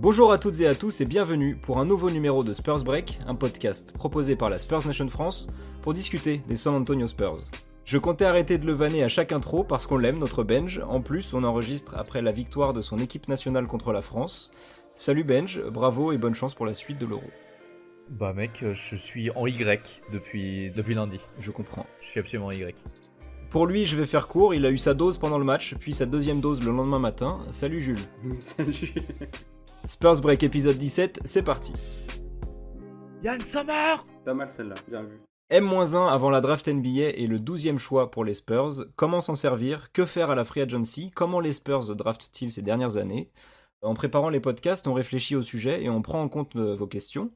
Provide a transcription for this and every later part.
Bonjour à toutes et à tous et bienvenue pour un nouveau numéro de Spurs Break, un podcast proposé par la Spurs Nation France pour discuter des San Antonio Spurs. Je comptais arrêter de le vanner à chaque intro parce qu'on l'aime, notre Benj. En plus, on enregistre après la victoire de son équipe nationale contre la France. Salut Benj, bravo et bonne chance pour la suite de l'Euro. Bah mec, je suis en Y depuis lundi. Je comprends. Je suis absolument en Y. Pour lui, je vais faire court, il a eu sa dose pendant le match, puis sa deuxième dose le lendemain matin. Salut Jules. Salut. Spurs Break épisode 17, c'est parti. Yann Sommer. Pas mal celle-là, bien vu. M-1 avant la draft NBA et le 12e choix pour les Spurs. Comment s'en servir? Que faire à la free agency? Comment les Spurs draftent-ils ces dernières années? En préparant les podcasts, on réfléchit au sujet et on prend en compte vos questions.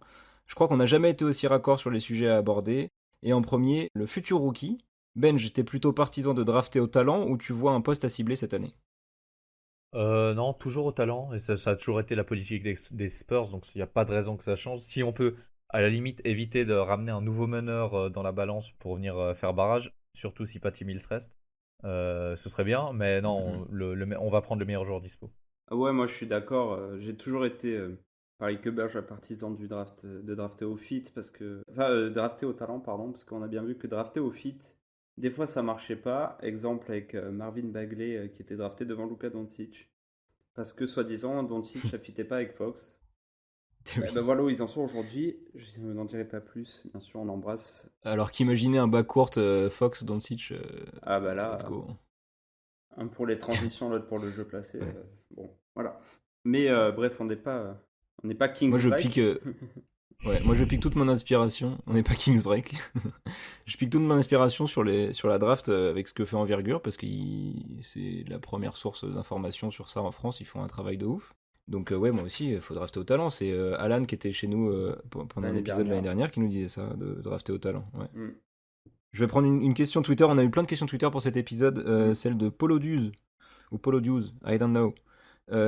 Je crois qu'on n'a jamais été aussi raccord sur les sujets à aborder. Et en premier, le futur rookie. Benj, t'es plutôt partisan de drafter au talent ou tu vois un poste à cibler cette année? Non, toujours au talent, et ça a toujours été la politique des Spurs, donc il n'y a pas de raison que ça change. Si on peut, à la limite, éviter de ramener un nouveau meneur dans la balance pour venir faire barrage, surtout si Patty Mills reste, ce serait bien, mais non, on va prendre le meilleur joueur dispo. Ah ouais, moi je suis d'accord. J'ai toujours été, pareil que Berge, un partisan du draft, de drafter au fit, parce que. Enfin, drafter au talent, pardon, parce qu'on a bien vu que drafter au fit, des fois ça marchait pas. Exemple avec Marvin Bagley qui était drafté devant Luka Doncic. Parce que soi-disant, Doncic ne fitait pas avec Fox. Ben voilà où ils en sont aujourd'hui. Je n'en dirai pas plus. Bien sûr, on embrasse. Alors qu'imaginez un backcourt Fox, Doncic, Ah bah là, let's go. un pour les transitions, l'autre pour le jeu placé. Ouais. Bon, voilà. Mais bref, on n'est pas Kings Moi je Break. pique, moi je pique toute mon inspiration. On n'est pas Kings Break. Je pique toute mon inspiration sur la draft avec ce que fait Envergure parce que c'est la première source d'information sur ça en France. Ils font un travail de ouf. Donc ouais, moi aussi, il faut drafter au talent. C'est Alan qui était chez nous pendant L'année l'épisode de l'année dernière. dernière qui nous disait ça, de drafter au talent. Ouais. Mm. Je vais prendre une question Twitter. On a eu plein de questions Twitter pour cet épisode. Celle de Poloduse ou Poloduse, I don't know.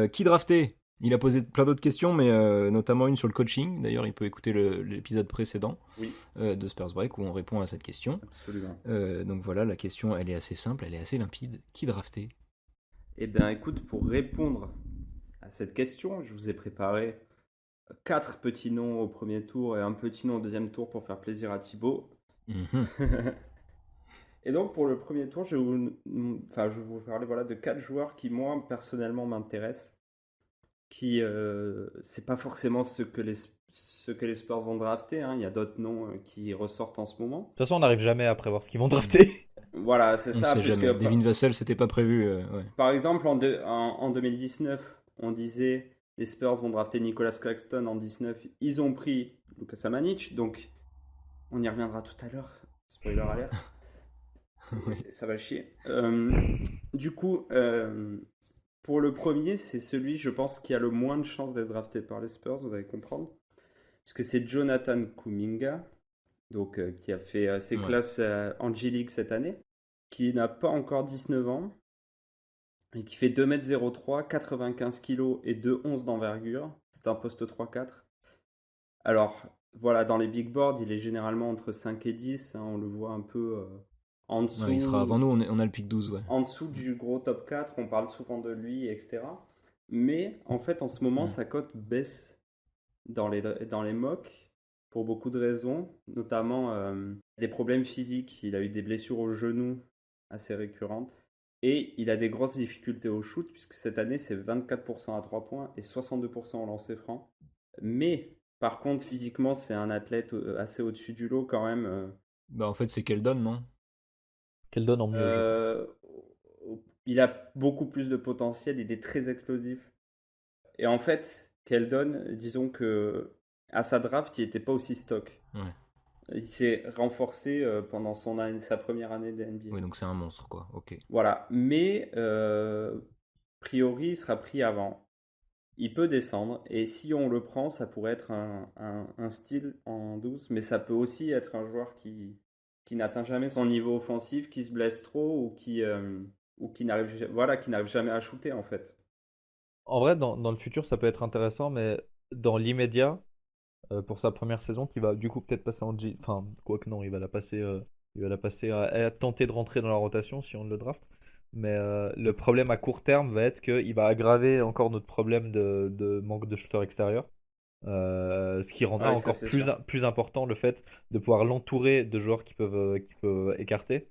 Qui drafter? Il a posé plein d'autres questions, mais notamment une sur le coaching. D'ailleurs, il peut écouter l'épisode précédent Oui, de Spurs Break où on répond à cette question. absolument. Donc voilà, la question, elle est assez simple, elle est assez limpide. Qui drafter? Eh bien, écoute, pour répondre à cette question, je vous ai préparé 4 petits noms au premier tour et un petit nom au deuxième tour pour faire plaisir à Thibaut. Mhm. Et donc, pour le premier tour, je vais vous parler voilà, de 4 joueurs qui, moi, personnellement, m'intéressent. Qui, c'est pas forcément ce que les Spurs vont drafter, hein. Il y a d'autres noms qui ressortent en ce moment. De toute façon, on n'arrive jamais à prévoir ce qu'ils vont drafter. Voilà, c'est On ne ça, sait puisque jamais. Devin Vassell, c'était pas prévu. Ouais. par exemple en 2019, on disait les Spurs vont drafter Nicolas Claxton en 19, ils ont pris Luka Samanic, donc on y reviendra tout à l'heure. Spoiler alert. Oui. Ça va chier. Du coup, pour le premier, c'est celui, je pense, qui a le moins de chances d'être drafté par les Spurs, vous allez comprendre. Puisque c'est Jonathan Kuminga, donc, qui a fait ses Ouais. classes en G-League cette année, qui n'a pas encore 19 ans, et qui fait 2,03 m, 95 kg et 2,11 d'envergure. C'est un poste 3-4. Alors, voilà, dans les big boards, il est généralement entre 5 et 10, hein, on le voit un peu en dessous. Ouais, il sera avant nous, on a le pick 12, ouais. En dessous du gros top 4, on parle souvent de lui, etc. Mais en fait, en ce moment, sa cote baisse dans les mocks pour beaucoup de raisons, notamment des problèmes physiques. Il a eu des blessures au genou assez récurrentes. Et il a des grosses difficultés au shoot, puisque cette année, c'est 24% à 3 points et 62% au lancer franc. Mais, par contre, physiquement, c'est un athlète assez au-dessus du lot quand même. Bah en fait, c'est Keldon, non? Qu'elle donne en mieux, je pense. Euh, il a beaucoup plus de potentiel, il est très explosif. Et en fait, Keldon, disons que à sa draft, il n'était pas aussi stock. Ouais. Il s'est renforcé pendant sa première année de NBA. Oui, donc c'est un monstre, quoi. Ok. Voilà, mais priori, il sera pris avant. Il peut descendre, et si on le prend, ça pourrait être un style en 12, mais ça peut aussi être un joueur qui n'atteint jamais son niveau offensif, qui se blesse trop, ou qui n'arrive voilà, qui n'arrive jamais à shooter, en fait. En vrai, dans le futur, ça peut être intéressant, mais dans l'immédiat, pour sa première saison, qui va du coup peut-être passer en G. Enfin, quoique non, il va la passer à tenter de rentrer dans la rotation si on le draft. Mais le problème à court terme va être qu'il va aggraver encore notre problème de manque de shooter extérieur. Ce qui rendra Ouais, ça encore c'est sûr. plus important le fait de pouvoir l'entourer de joueurs qui peuvent écarter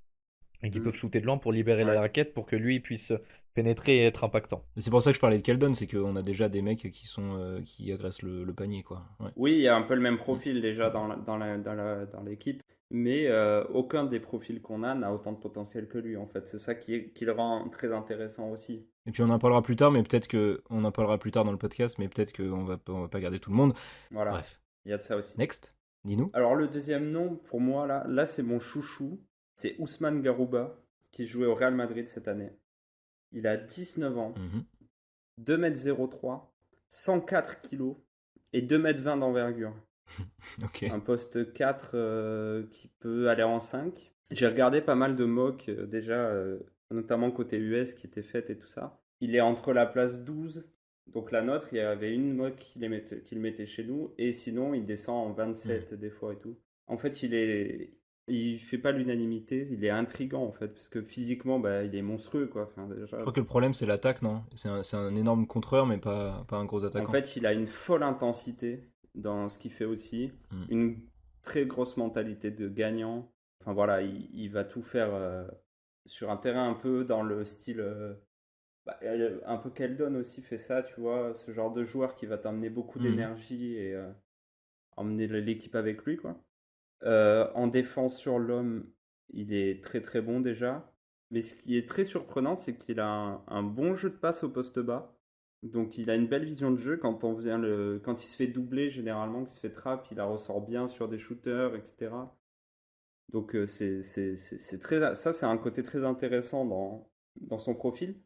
et qui peuvent Mm. shooter de loin pour libérer la Ouais. raquette pour que lui puisse pénétrer et être impactant. Mais c'est pour ça que je parlais de Keldon, c'est qu'on a déjà des mecs qui agressent le panier, quoi. Ouais. Oui, il y a un peu le même Mm. profil déjà dans l'équipe, mais aucun des profils qu'on a n'a autant de potentiel que lui en fait. C'est ça qui le rend très intéressant aussi. Et puis on en parlera plus tard, mais peut-être que on en parlera plus tard dans le podcast, mais peut-être qu'on va pas garder tout le monde. Voilà, Bref. il y a de ça aussi. Next, dis-nous. Alors le deuxième nom pour moi là c'est mon chouchou, c'est Ousmane Garouba qui jouait au Real Madrid cette année. Il a 19 ans, Mhm. 2,03 m, 104 kg et 2,20 m d'envergure. Ok. Un poste 4 qui peut aller en 5. J'ai regardé pas mal de mocks déjà, notamment côté US qui était faite et tout ça. Il est entre la place 12, donc la nôtre, il y avait une mock qui le mettait chez nous, et sinon il descend en 27 des fois et tout. En fait, il fait pas l'unanimité, il est intriguant en fait, parce que physiquement, bah, il est monstrueux quoi. Enfin, déjà, Je crois que le problème c'est l'attaque, non? C'est un énorme contreur, mais pas un gros en attaquant. fait, il a une folle intensité dans ce qu'il fait aussi, Mm. une très grosse mentalité de gagnant. Enfin voilà, il va tout faire sur un terrain un peu dans le style. Un peu Keldon aussi fait ça, tu vois, ce genre de joueur qui va t'emmener beaucoup Mhm. d'énergie et emmener l'équipe avec lui, quoi. En défense sur l'homme, il est très très bon déjà. Mais ce qui est très surprenant, c'est qu'il a un bon jeu de passe au poste bas. Donc il a une belle vision de jeu quand il se fait doubler généralement, qu'il se fait trap, il la ressort bien sur des shooters, etc. Donc c'est très ça c'est un côté très intéressant dans son profil.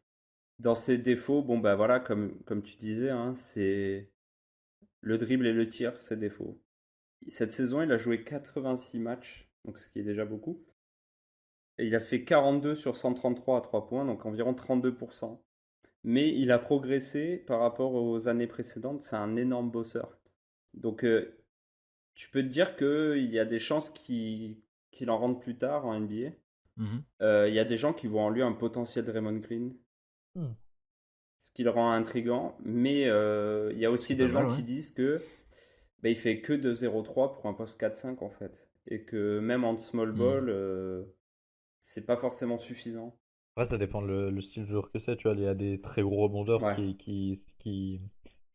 Dans ses défauts, bon bah voilà, comme tu disais, hein, c'est le dribble et le tir, ses défauts. Cette saison, il a joué 86 matchs, donc ce qui est déjà beaucoup. Et il a fait 42 sur 133 à 3 points, donc environ 32%. Mais il a progressé par rapport aux années précédentes, c'est un énorme bosseur. Donc tu peux te dire qu'il y a des chances qu'il en rentre plus tard en Mhm. NBA. Il y a des gens qui voient en lui un potentiel Draymond Green, Hmm. ce qui le rend intrigant. Mais il y a aussi C'est des pas mal, gens ouais. qui disent que bah, il fait que de 0,3 pour un poste 4-5 en fait. Et que même en small Mhm. ball, c'est pas forcément suffisant. Après, ça dépend le style de joueur que c'est. Tu vois, il y a des très gros rebondeurs Ouais. qui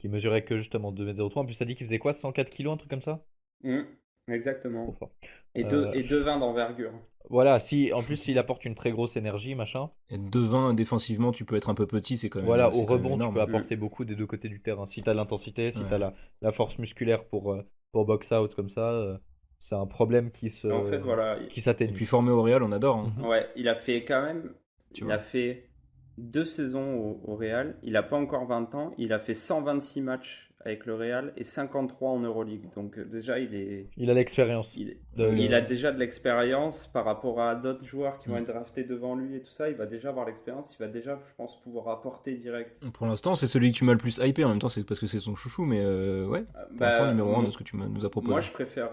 mesuraient que justement 2,03 m. En plus, t'as dit qu'il faisait quoi? 104 kilos, un truc comme ça? Mm, Trop exactement. fort. Et Euh, 2,20 d'envergure. voilà, si en plus s'il apporte une très grosse énergie, machin, Et devant, défensivement, tu peux être un peu petit, voilà, au c'est quand même rebond, tu peux énorme. Mm. apporter beaucoup des deux côtés du terrain. Si t'as l'intensité, si t'as Ouais. la force musculaire pour box out comme ça, c'est un problème En fait, voilà. qui Et s'atténue. puis formé au Real, on adore, hein, Mhm. Ouais, il a fait quand même. tu Il a vois. fait 2 saisons au Real. Il a pas encore 20 ans. Il a fait 126 matchs avec le Real et 53 en Euroleague. Donc déjà, Il a l'expérience. il, il De... a déjà de l'expérience par rapport à d'autres joueurs qui vont Mm. être draftés devant lui et tout ça. Il va déjà avoir l'expérience. Il va déjà, je pense, pouvoir apporter direct. Pour l'instant, c'est celui que tu m'as le plus hypé. En même temps, c'est parce que c'est son chouchou, mais ouais. Pour l'instant, Bah, numéro 1 de ce que tu nous as moi, proposé. je préfère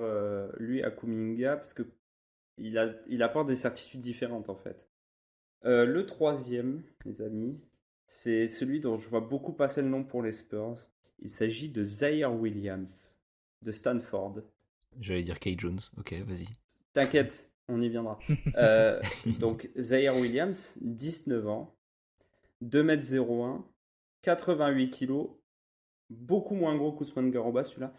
lui à Kuminga parce que il apporte des certitudes différentes en fait. Le troisième, les amis, c'est celui dont je vois beaucoup passer le nom pour les Spurs. Il s'agit de Zaire Williams de Stanford. J'allais dire Kay Jones. Ok, vas-y. T'inquiète, on y viendra. Donc Zaire Williams, 19 ans, 2,01 m, 88 kg, beaucoup moins gros qu'Ousmane Garoba celui-là,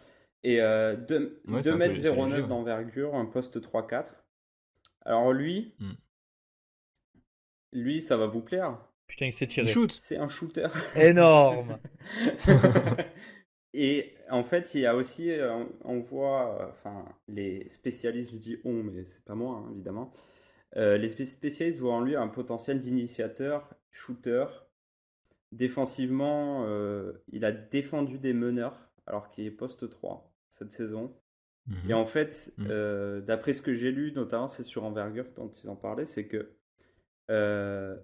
et Ouais, 2 c'est m léger, 09 ouais. d'envergure, un poste 3-4. Alors Mm. lui, ça va vous plaire. Putain, il s'est Il tiré. shoot. C'est un shooter. Énorme! Et en fait, il y a aussi, on voit, enfin, les spécialistes, je dis on, mais c'est pas moi, hein, évidemment. Les spécialistes voient en lui un potentiel d'initiateur, shooter. Défensivement, il a défendu des meneurs, alors qu'il est poste 3 cette saison. Et Mhm. en fait, Mm. d'après ce que j'ai lu, notamment c'est sur Envergure dont ils en parlaient, c'est que euh,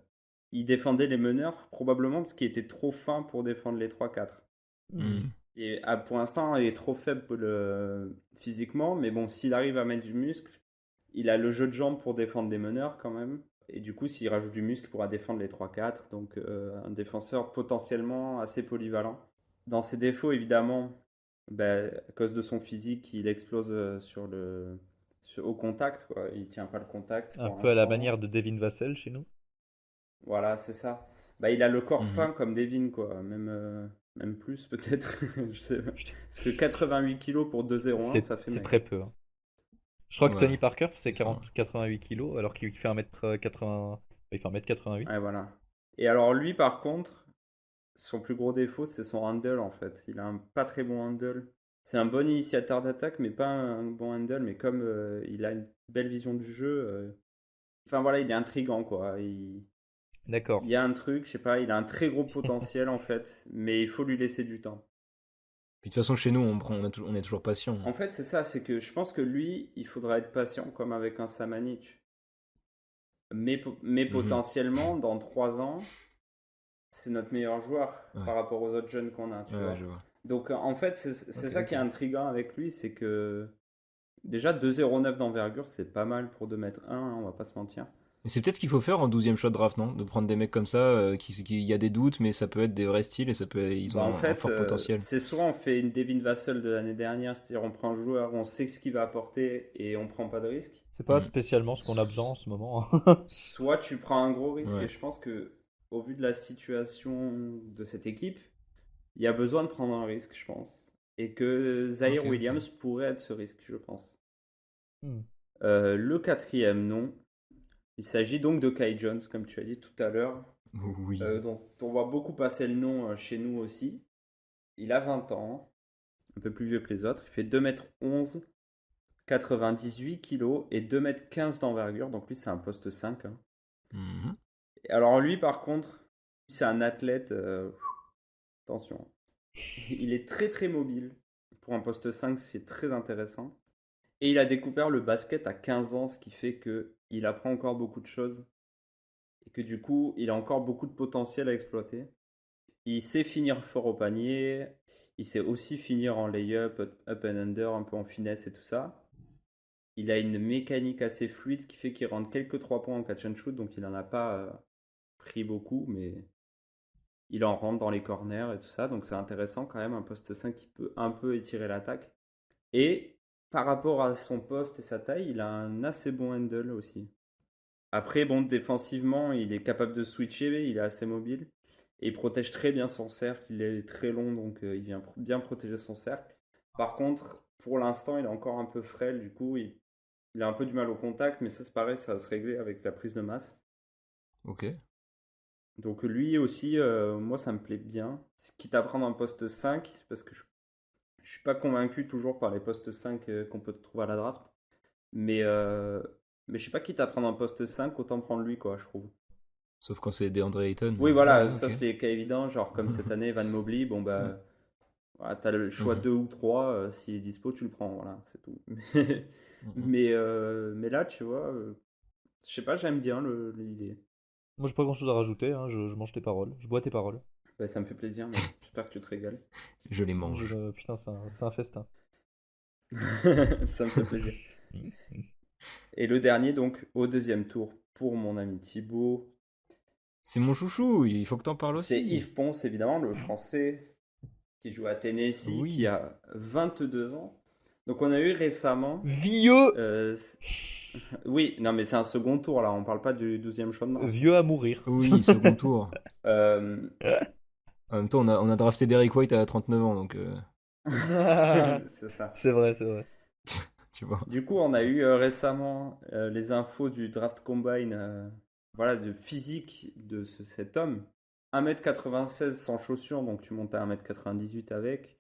il défendait les meneurs probablement parce qu'il était trop fin pour défendre les 3-4. Hmm. Mm. Et pour l'instant, il est trop faible physiquement, mais bon, s'il arrive à mettre du muscle, il a le jeu de jambes pour défendre des meneurs quand même. Et du coup, s'il rajoute du muscle, il pourra défendre les 3-4. Donc, un défenseur potentiellement assez polyvalent. Dans ses défauts, évidemment, ben, à cause de son physique, il explose au contact, quoi. Il tient pas le contact Un pour peu à la l'instant. manière de Devin Vassell chez nous. Voilà, c'est ça. Bah, il a le corps Mhm. fin comme Devin, quoi. Même plus, peut-être. Je sais pas. Putain, Parce que 88 kilos pour 2,01, ça fait c'est mec. très peu, hein. Je crois que Ouais, Tony Parker c'est c'est ça. 88 kilos alors qu'il fait 1m80. Il fait 1m88. Ouais, voilà. Et alors, lui, par contre, son plus gros défaut, c'est son handle, en fait. Il a un pas très bon handle. C'est un bon initiateur d'attaque, mais pas un bon handle. Mais comme il a une belle vision du jeu, enfin voilà, il est intriguant, quoi. Il D'accord. y a un truc, je sais pas, il a un très gros potentiel, en fait, mais il faut lui laisser du temps. Puis de toute façon, chez nous, on est toujours patient. En fait, c'est ça, c'est que je pense que lui, il faudra être patient comme avec un Samanic. Mais Mhm. potentiellement, dans 3 ans, c'est notre meilleur joueur Ouais, par rapport aux autres jeunes qu'on a, tu ouais, vois. je vois. Donc en fait, c'est Ok, ça qui est ok. intriguant avec lui, c'est que déjà 2,09 d'envergure, c'est pas mal pour 2,1 m, hein, on va pas se mentir. Mais c'est peut-être ce qu'il faut faire en 12e choix de draft, non? De prendre des mecs comme ça, il y a des doutes, mais ça peut être des vrais styles et ils Bah en ont un fait, fort potentiel. c'est soit on fait une Devin Vassell de l'année dernière, c'est-à-dire on prend un joueur, on sait ce qu'il va apporter et on prend pas de risque. C'est pas Hmm. spécialement ce qu'on a besoin en ce moment, hein. Soit tu prends un gros risque et Ouais, je pense que au vu de la situation de cette équipe, il y a besoin de prendre un risque, je pense. Et que ok, Zaire ok. Williams pourrait être ce risque, je pense. Hmm. Le quatrième nom, il s'agit donc de Kai Jones, comme tu as dit tout à l'heure, Oui. dont on voit beaucoup passer le nom chez nous aussi. Il a 20 ans, un peu plus vieux que les autres. Il fait 2,11 m, 98 kg et 2,15 m d'envergure. Donc lui, c'est un poste 5, hein. Mhm. Et alors lui, par contre, c'est un athlète. Attention. Il est très très mobile. Pour un poste 5, c'est très intéressant. Et il a découvert le basket à 15 ans, ce qui fait que il apprend encore beaucoup de choses. Et que du coup, il a encore beaucoup de potentiel à exploiter. Il sait finir fort au panier. Il sait aussi finir en layup, up and under, un peu en finesse et tout ça. Il a une mécanique assez fluide qui fait qu'il rentre quelques 3 points en catch and shoot. Donc il n'en a pas pris beaucoup, mais il en rentre dans les corners et tout ça. Donc c'est intéressant quand même, un poste 5 qui peut un peu étirer l'attaque. Et par rapport à son poste et sa taille, il a un assez bon handle aussi. Après, bon, défensivement, il est capable de switcher, il est assez mobile. Et il protège très bien son cercle, il est très long, donc il vient bien protéger son cercle. Par contre, pour l'instant, il est encore un peu frêle, du coup, il a un peu du mal au contact, mais ça c'est pareil, ça va se régler avec la prise de masse. Ok. Donc lui aussi, moi ça me plaît bien. Quitte à prendre un poste 5, parce que je suis pas convaincu toujours par les postes 5 qu'on peut trouver à la draft. Mais, euh, mais je sais pas, quitte à prendre un poste 5, autant prendre lui, quoi, je trouve. Sauf quand c'est DeAndre Ayton, Oui, mais ouais, voilà, ok. sauf les cas évidents, genre comme cette année, Van Mobley, bon Mm. bah, voilà, t'as le choix Mhm. 2 ou 3, s'il est dispo, tu le prends, voilà, c'est tout. Mhm. Mais là, tu vois, je sais pas, j'aime bien l'idée. Moi, j'ai pas grand chose à rajouter, hein. Je mange tes paroles. Je bois tes paroles. Bah, ça me fait plaisir, mec. J'espère que tu te régales. Je les Non, mange. putain, c'est un festin. Ça me fait plaisir. Hmm. Et le dernier, donc, au deuxième tour, pour mon ami Thibaut, C'est mon chouchou, il faut que t'en parles c'est aussi. Yves Ponce, évidemment, le français qui joue à Tennessee, qui Oui. a 22 ans. Donc on a eu récemment... Vieux! euh, oui, non mais c'est un second tour là, on parle pas du 12e choix de draft. Vieux à mourir. Oui, second tour. Euh, En même temps, on a drafté Derrick White à 39 ans, donc c'est ça. C'est vrai, c'est vrai. tu vois. Du coup, on a eu récemment les infos du draft combine, voilà, de physique de cet homme. 1,96 m sans chaussures, donc tu montes à 1,98 m avec.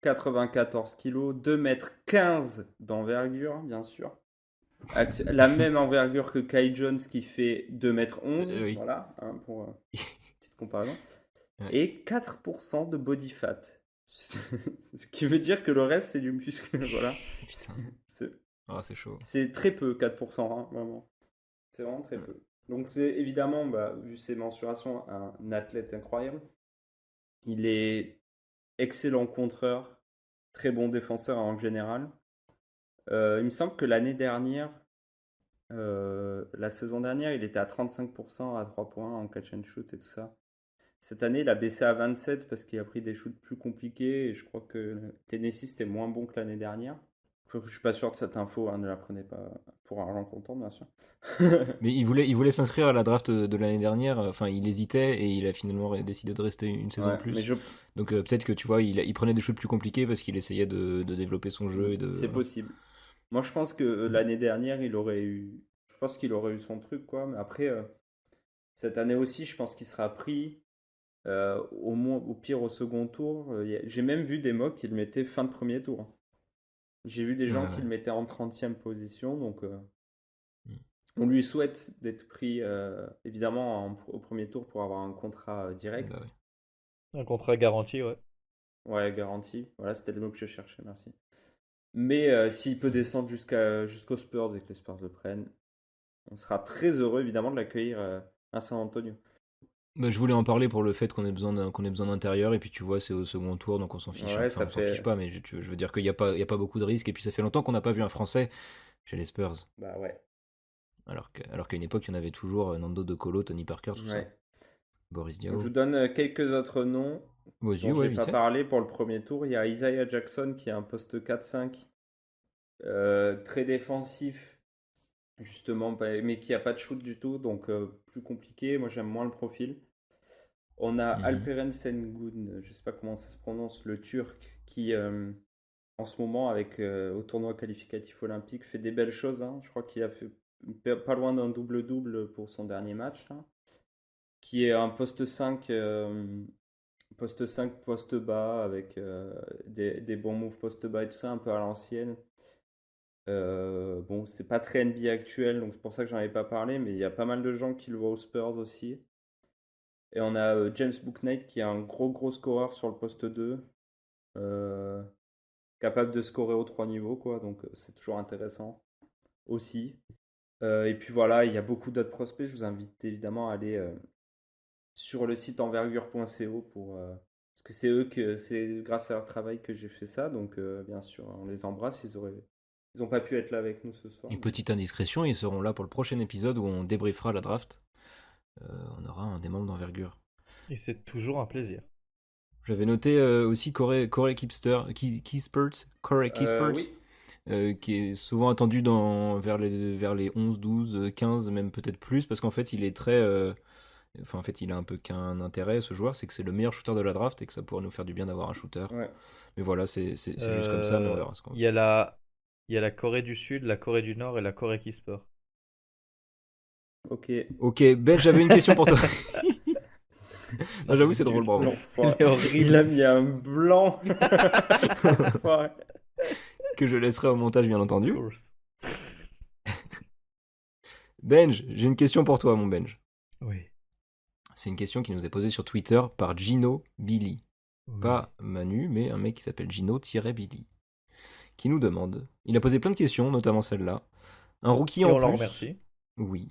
94 kilos, 2,15 m d'envergure, bien sûr. La même envergure que Kai Jones qui fait 2,11 m, Oui. voilà, hein, pour petite comparaison. Ouais. Et 4% de body fat. Ce qui veut dire que le reste, c'est du muscle. Voilà. Putain. C'est Ah, c'est chaud. c'est très peu, 4%, hein, vraiment. C'est vraiment très Ouais. peu. Donc, c'est évidemment, bah, vu ses mensurations, un athlète incroyable. Il est excellent contreur, très bon défenseur en général. Il me semble que l'année dernière, La saison dernière, il était à 35% à 3 points en catch and shoot et tout ça. Cette année, il a baissé à 27 parce qu'il a pris des shoots plus compliqués et je crois que Tennessee c'était moins bon que l'année dernière. Je suis pas sûr de cette info, hein, ne la prenez pas pour argent comptant, bien sûr. Mais il voulait s'inscrire à la draft de l'année dernière. Enfin, il hésitait et il a finalement décidé de rester une saison de Ouais, mais plus. Donc peut-être que tu vois, il prenait des shoots plus compliqués parce qu'il essayait de développer son jeu et de. c'est possible. Moi, je pense que l'année dernière, je pense qu'il aurait eu son truc, quoi. Mais après, cette année aussi, je pense qu'il sera pris au pire au second tour. J'ai même vu des mocks qui le mettaient fin de premier tour. J'ai vu des Ouais, gens qui ouais. le mettaient en 30e position, donc Mm. on lui souhaite d'être pris évidemment au premier tour pour avoir un contrat direct. Bah ouais. Un contrat garanti, ouais. Ouais, garanti. Voilà, c'était le mot que je cherchais, merci. Mais s'il peut descendre jusqu'aux Spurs et que les Spurs le prennent, on sera très heureux évidemment de l'accueillir à San Antonio. Bah, je voulais en parler pour le fait qu'on ait besoin d'intérieur et puis tu vois c'est au second tour donc on s'en fiche. Ouais, Enfin ça on s'en fiche fait. pas mais je veux dire qu'il y a pas beaucoup de risques et puis ça fait longtemps qu'on n'a pas vu un Français chez les Spurs. Bah ouais. Alors qu'à une époque il y en avait toujours Nando De Colo, Tony Parker, tout ça. Ouais. Boris Donc, je vous Diaw. donne quelques autres noms Vas-y, dont ouais, j'ai vite pas fait. parlé pour le premier tour. Il y a Isaiah Jackson qui est un poste 4-5, très défensif, justement, mais qui a pas de shoot du tout, donc plus compliqué. Moi, j'aime moins le profil. On a Mhm. Alperen Sengun, je sais pas comment ça se prononce, le Turc, qui en ce moment, avec au tournoi qualificatif olympique, fait des belles choses, hein. Je crois qu'il a fait pas loin d'un double-double pour son dernier match, hein. Qui est un poste 5, poste bas, avec des bons moves poste bas et tout ça, un peu à l'ancienne. Bon, c'est pas très NBA actuel, donc c'est pour ça que j'en avais pas parlé, mais il y a pas mal de gens qui le voient aux Spurs aussi. Et on a James Bouknight qui est un gros scoreur sur le poste 2, euh, capable de scorer aux 3 niveaux, quoi, donc c'est toujours intéressant aussi. Et puis voilà, il y a beaucoup d'autres prospects, je vous invite évidemment à aller sur le site envergure.co parce que c'est grâce à leur travail que j'ai fait ça, donc bien sûr, on les embrasse, ils ont pas pu être là avec nous ce soir. Et petite indiscrétion, ils seront là pour le prochain épisode où on débriefera la draft. On aura un des membres d'envergure. Et c'est toujours un plaisir. J'avais noté aussi Corey Kispert, Corey Kispert, Oui, qui est souvent attendu vers les 11, 12, 15, même peut-être plus, parce qu'en fait, il est très. Enfin, en fait, il a un peu qu'un intérêt, ce joueur, c'est que c'est le meilleur shooter de la draft et que ça pourrait nous faire du bien d'avoir un shooter. ouais. Mais voilà, c'est juste comme ça, mais on verra ce qu'on Il y a la Corée du Sud, la Corée du Nord et la Corée qui se porte. Ok. Ok, Ben, j'avais une question pour toi. Non, j'avoue, c'est drôle, bravo. L'enfoiré. Il est horrible. Il a mis un blanc. L'enfoiré. Que je laisserai au montage, bien Of entendu. course. Benj, j'ai une question pour toi, mon Benj. Oui. C'est une question qui nous est posée sur Twitter par Gino Billy. Oui. Pas Manu, mais un mec qui s'appelle Gino-Billy. Qui nous demande. Il a posé plein de questions, notamment celle-là. Un rookie Et en on l'en plus. remercie. Oui.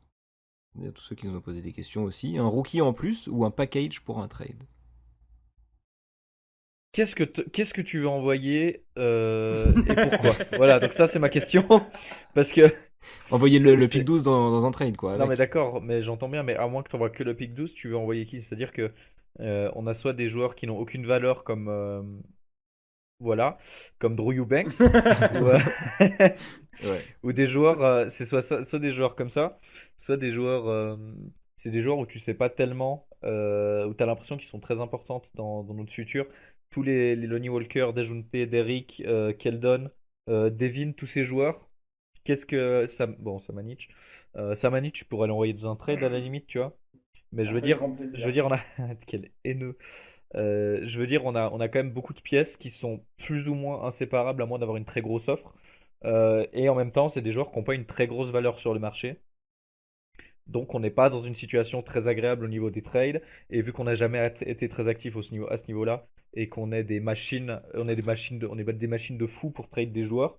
Il y a tous ceux qui nous ont posé des questions aussi. Un rookie en plus ou un package pour un trade? Qu'est-ce que tu veux envoyer et pourquoi? Voilà, donc ça c'est ma question. Parce que Envoyer c'est- le pick c'est- 12 dans un trade, quoi. Non mais Avec. d'accord, mais j'entends bien, mais à moins que tu envoies que le pick 12, tu veux envoyer qui? C'est-à-dire que on a soit des joueurs qui n'ont aucune valeur comme voilà, comme Drew Eubanks, ou, Ouais. ou des joueurs, c'est soit des joueurs comme ça, soit des joueurs, c'est des joueurs où tu sais pas tellement, où tu as l'impression qu'ils sont très importantes dans notre futur. Tous les Lonnie Walker, Dejounte, Derrick, Keldon, Devin, tous ces joueurs. Qu'est-ce que Samanic, Samanic, tu pourrais l'envoyer dans un trade à la limite, tu vois. Mais Avec grand je veux plaisir. dire, on a quel haineux. Je veux dire, on a quand même beaucoup de pièces qui sont plus ou moins inséparables à moins d'avoir une très grosse offre. Et en même temps, c'est des joueurs qui n'ont pas une très grosse valeur sur le marché. Donc on n'est pas dans une situation très agréable au niveau des trades. Et vu qu'on n'a jamais été très actif à ce niveau-là, et qu'on est des machines, on est des machines de fous pour trade des joueurs,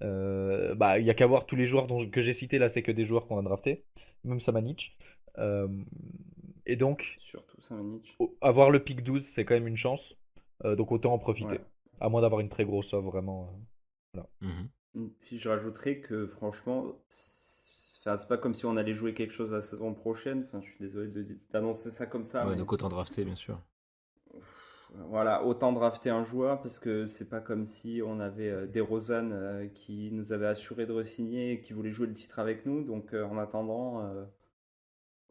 bah il y a qu'à voir tous les joueurs que j'ai cités là, c'est que des joueurs qu'on a draftés, même Samanic. Euh, et donc Surtout Samanich. avoir le pick 12, c'est quand même une chance. Donc autant en Ouais. profiter. À moins d'avoir une très grosse offre, vraiment. Voilà. Mhm. Puis je rajouterais que franchement, Enfin, c'est pas comme si on allait jouer quelque chose la saison prochaine. Enfin, je suis désolé d'annoncer ça comme ça. Ouais, Mais donc autant drafter, bien sûr. voilà, autant drafter un joueur parce que c'est pas comme si on avait DeRozan qui nous avait assuré de re-signer et qui voulait jouer le titre avec nous. Donc en attendant,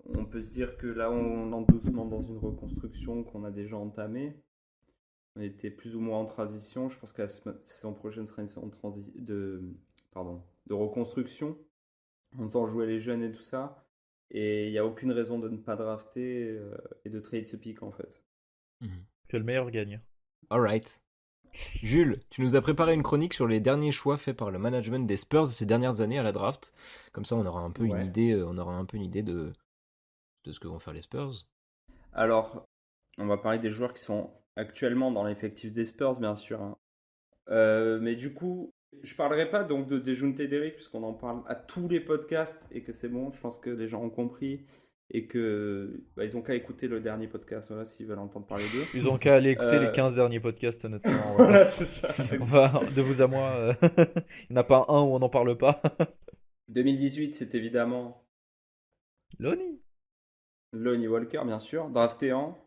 on peut se dire que là on entre doucement dans une reconstruction qu'on a déjà entamée. On était plus ou moins en transition. Je pense que la saison prochaine sera une saison de reconstruction. En faisant jouer les jeunes et tout ça. Et il n'y a aucune raison de ne pas drafter et de trade ce pick en fait. Que le meilleur gagne. Alright. Jules, tu nous as préparé une chronique sur les derniers choix faits par le management des Spurs ces dernières années à la draft. Comme ça, on aura un peu une idée, de ce que vont faire les Spurs. Alors, on va parler des joueurs qui sont actuellement dans l'effectif des Spurs, bien sûr. Hein. Mais du coup, je parlerai pas donc de Dejounte Derrick puisqu'on en parle à tous les podcasts et que c'est bon. Je pense que les gens ont compris et que ils ont qu'à écouter le dernier podcast voilà, s'ils veulent entendre parler d'eux. Ils ont qu'à aller écouter les 15 derniers podcasts, honnêtement. Voilà, c'est ça. De vous à moi, il n'y en a pas un où on n'en parle pas. 2018, c'est évidemment Lonnie, Lonnie Walker, bien sûr, drafté en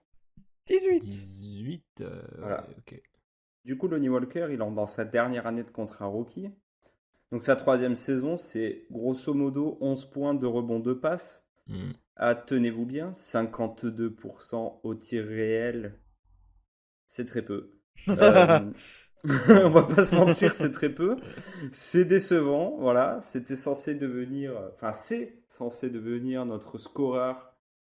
18. 18, Voilà. ouais, ok. Du coup, Lonnie Walker, il est dans sa dernière année de contrat rookie. Donc sa troisième saison, c'est grosso modo 11 points, de rebonds, de passes. Tenez-vous bien, 52% au tir réel. C'est très peu. On va pas se mentir, c'est très peu. C'est décevant, voilà. C'est censé devenir notre scoreur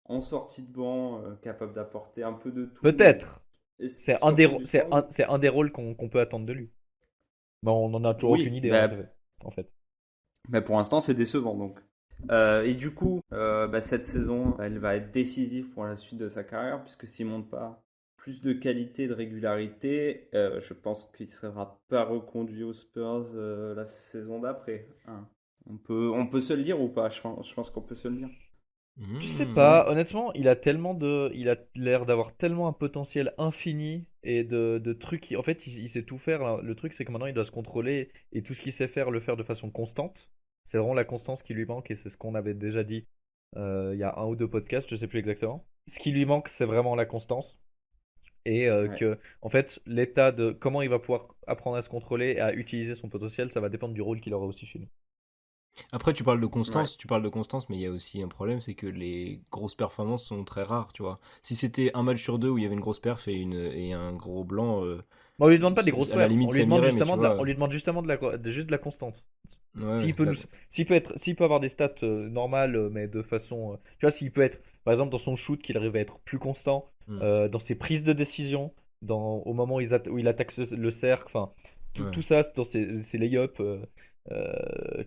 en sortie de banc, capable d'apporter un peu de tout. Peut-être. Et C'est un des, surtout du scoring. c'est un des rôles qu'on peut attendre de lui. Mais on n'en a toujours aucune idée, en fait. Mais pour l'instant, c'est décevant donc. Et du coup, cette saison, elle va être décisive pour la suite de sa carrière, puisque s'il ne monte pas plus de qualité, de régularité, je pense qu'il ne sera pas reconduit aux Spurs la saison d'après. Hein. On peut se le dire ou pas? Je pense qu'on peut se le dire. Je sais pas, honnêtement, il a l'air d'avoir tellement un potentiel infini et de trucs. En fait, il sait tout faire. Là. Le truc, c'est que maintenant, il doit se contrôler et tout ce qu'il sait faire, le faire de façon constante. C'est vraiment la constance qui lui manque et c'est ce qu'on avait déjà dit il y a un ou deux podcasts, je sais plus exactement. Ce qui lui manque, c'est vraiment la constance. Et que, en fait, l'état de comment il va pouvoir apprendre à se contrôler et à utiliser son potentiel, ça va dépendre du rôle qu'il aura aussi chez nous. Après, tu parles de constance, mais il y a aussi un problème, c'est que les grosses performances sont très rares, tu vois. Si c'était un match sur deux où il y avait une grosse perf et un gros blanc, On lui demande pas des grosses à la perfs, limite, on lui demande mais justement tu vois, on lui demande justement juste de la constante. ouais, S'il peut avoir des stats normales, mais de façon, tu vois, s'il peut être, par exemple, dans son shoot, qu'il arrive à être plus constant, dans ses prises de décision, au moment où il attaque le cercle, enfin, tout ça, dans ses lay-ups,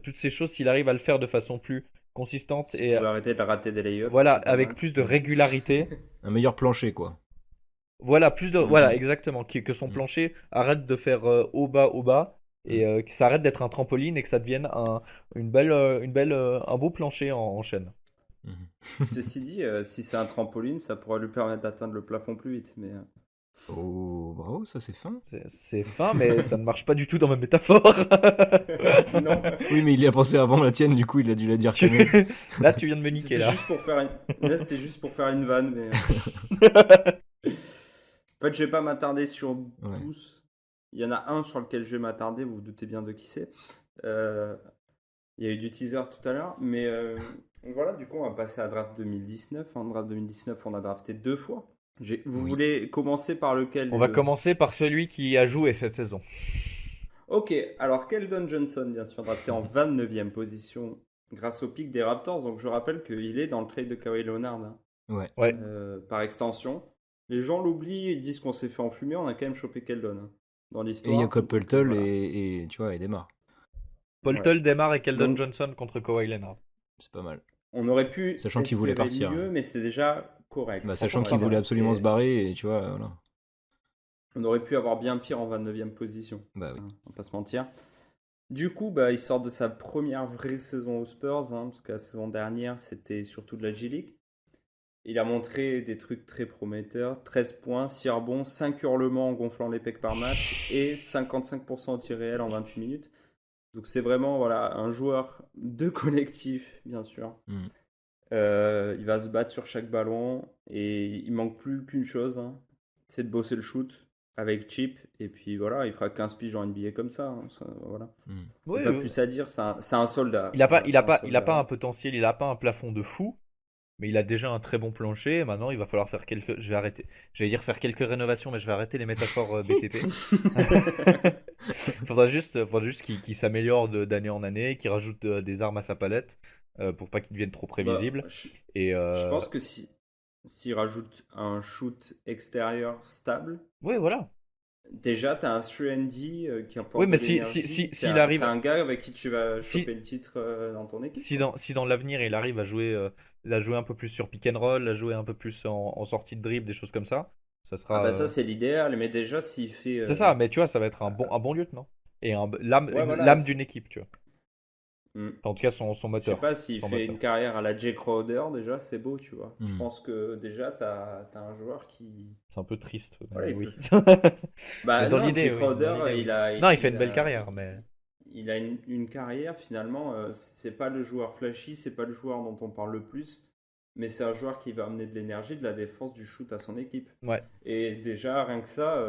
toutes ces choses, s'il arrive à le faire de façon plus consistante Si tu veux arrêter de rater des layups, voilà, c'est pas avec mal. plus de régularité. un meilleur plancher, quoi. Voilà, voilà, exactement, que son plancher arrête de faire haut bas et que ça arrête d'être un trampoline et que ça devienne un beau plancher en chaîne. Ceci dit, si c'est un trampoline, ça pourra lui permettre d'atteindre le plafond plus vite. Mais Oh, bravo, ça c'est fin. C'est fin, mais ça ne marche pas du tout dans ma métaphore. non. Oui, mais il y a pensé avant la tienne, du coup, il a dû la dire quand même. Là, tu viens de me niquer, là. Là, c'était juste pour faire une vanne, mais. En fait, je vais pas m'attarder sur tous. Il y en a un sur lequel je vais m'attarder, vous vous doutez bien de qui c'est. Il y a eu du teaser tout à l'heure, mais voilà, du coup, on va passer à draft 2019. En draft 2019, on a drafté 2 fois. Vous voulez commencer par lequel? On va commencer par celui qui a joué cette saison. Ok, alors Keldon Johnson, bien sûr, drafté en 29e position grâce au pick des Raptors. Donc je rappelle qu'il est dans le trade de Kawhi Leonard. Hein. Ouais. Par extension. Les gens l'oublient, ils disent qu'on s'est fait enfumer, on a quand même chopé Keldon hein, dans l'histoire. Et il y a Poltol et tu vois, et Demar. Poltol, Demar et Keldon Johnson contre Kawhi Leonard. C'est pas mal. On aurait pu sachant qu'il voulait partir mieux, mais c'était déjà correct. Bah, sachant qu'il voulait absolument se barrer, et tu vois, voilà. On aurait pu avoir bien pire en 29e position. Bah oui. On va pas se mentir. Du coup, il sort de sa première vraie saison aux Spurs, hein, parce que la saison dernière, c'était surtout de la G-League. Il a montré des trucs très prometteurs. 13 points, 6 rebonds, 5 hurlements en gonflant les pecs par match et 55% au tir réel en 28 minutes. Donc c'est vraiment voilà, un joueur de collectif, bien sûr. Mm. Il va se battre sur chaque ballon et il manque plus qu'une chose, hein, c'est de bosser le shoot avec Chip. Et puis voilà, il fera 15 piges en NBA comme ça, hein, voilà. Mm. Il n'y Oui, a pas plus à dire, c'est un soldat. il a pas, Voilà, il c'est a un pas, il a pas un soldat. potentiel, il a pas un plafond de fou, mais il a déjà un très bon plancher. Maintenant, il va falloir faire quelques, je vais arrêter. J'allais dire faire quelques rénovations, mais je vais arrêter les métaphores BTP. Faudra juste qu'il s'améliore d'année en année, qu'il rajoute des armes à sa palette pour pas qu'il devienne trop Bah, prévisible. Et je pense que s'il rajoute un shoot extérieur stable, oui, voilà. déjà tu as un 3D qui Oui, apporte de mais l'énergie. s'il C'est arrive, un gars avec qui tu vas si, choper le titre dans ton équipe, si quoi. dans l'avenir il arrive à jouer un peu plus sur pick and roll, à jouer un peu plus en sortie de dribble, des choses comme ça Ah sera. bah ça c'est l'idéal, mais déjà s'il fait... C'est ça, mais tu vois, ça va être un bon lieutenant. Et l'âme, Ouais voilà. l'âme d'une équipe, tu vois. Hmm. Enfin, en tout cas, son Je sais moteur. pas s'il Son fait moteur. une carrière à la Jay Crowder, déjà c'est beau, tu vois. Je Mm. pense que déjà t'as un joueur qui... C'est un peu triste, Voilà, mais il oui. peut... Mais Bah dans non, l'idée, Jay oui. Dans Crowder, l'idée, oui. il a, Non, il fait il une belle a, carrière, mais. il a une carrière finalement. C'est pas le joueur flashy, c'est pas le joueur dont on parle le plus, mais c'est un joueur qui va amener de l'énergie, de la défense, du shoot à son équipe. Ouais. Et déjà, rien que ça,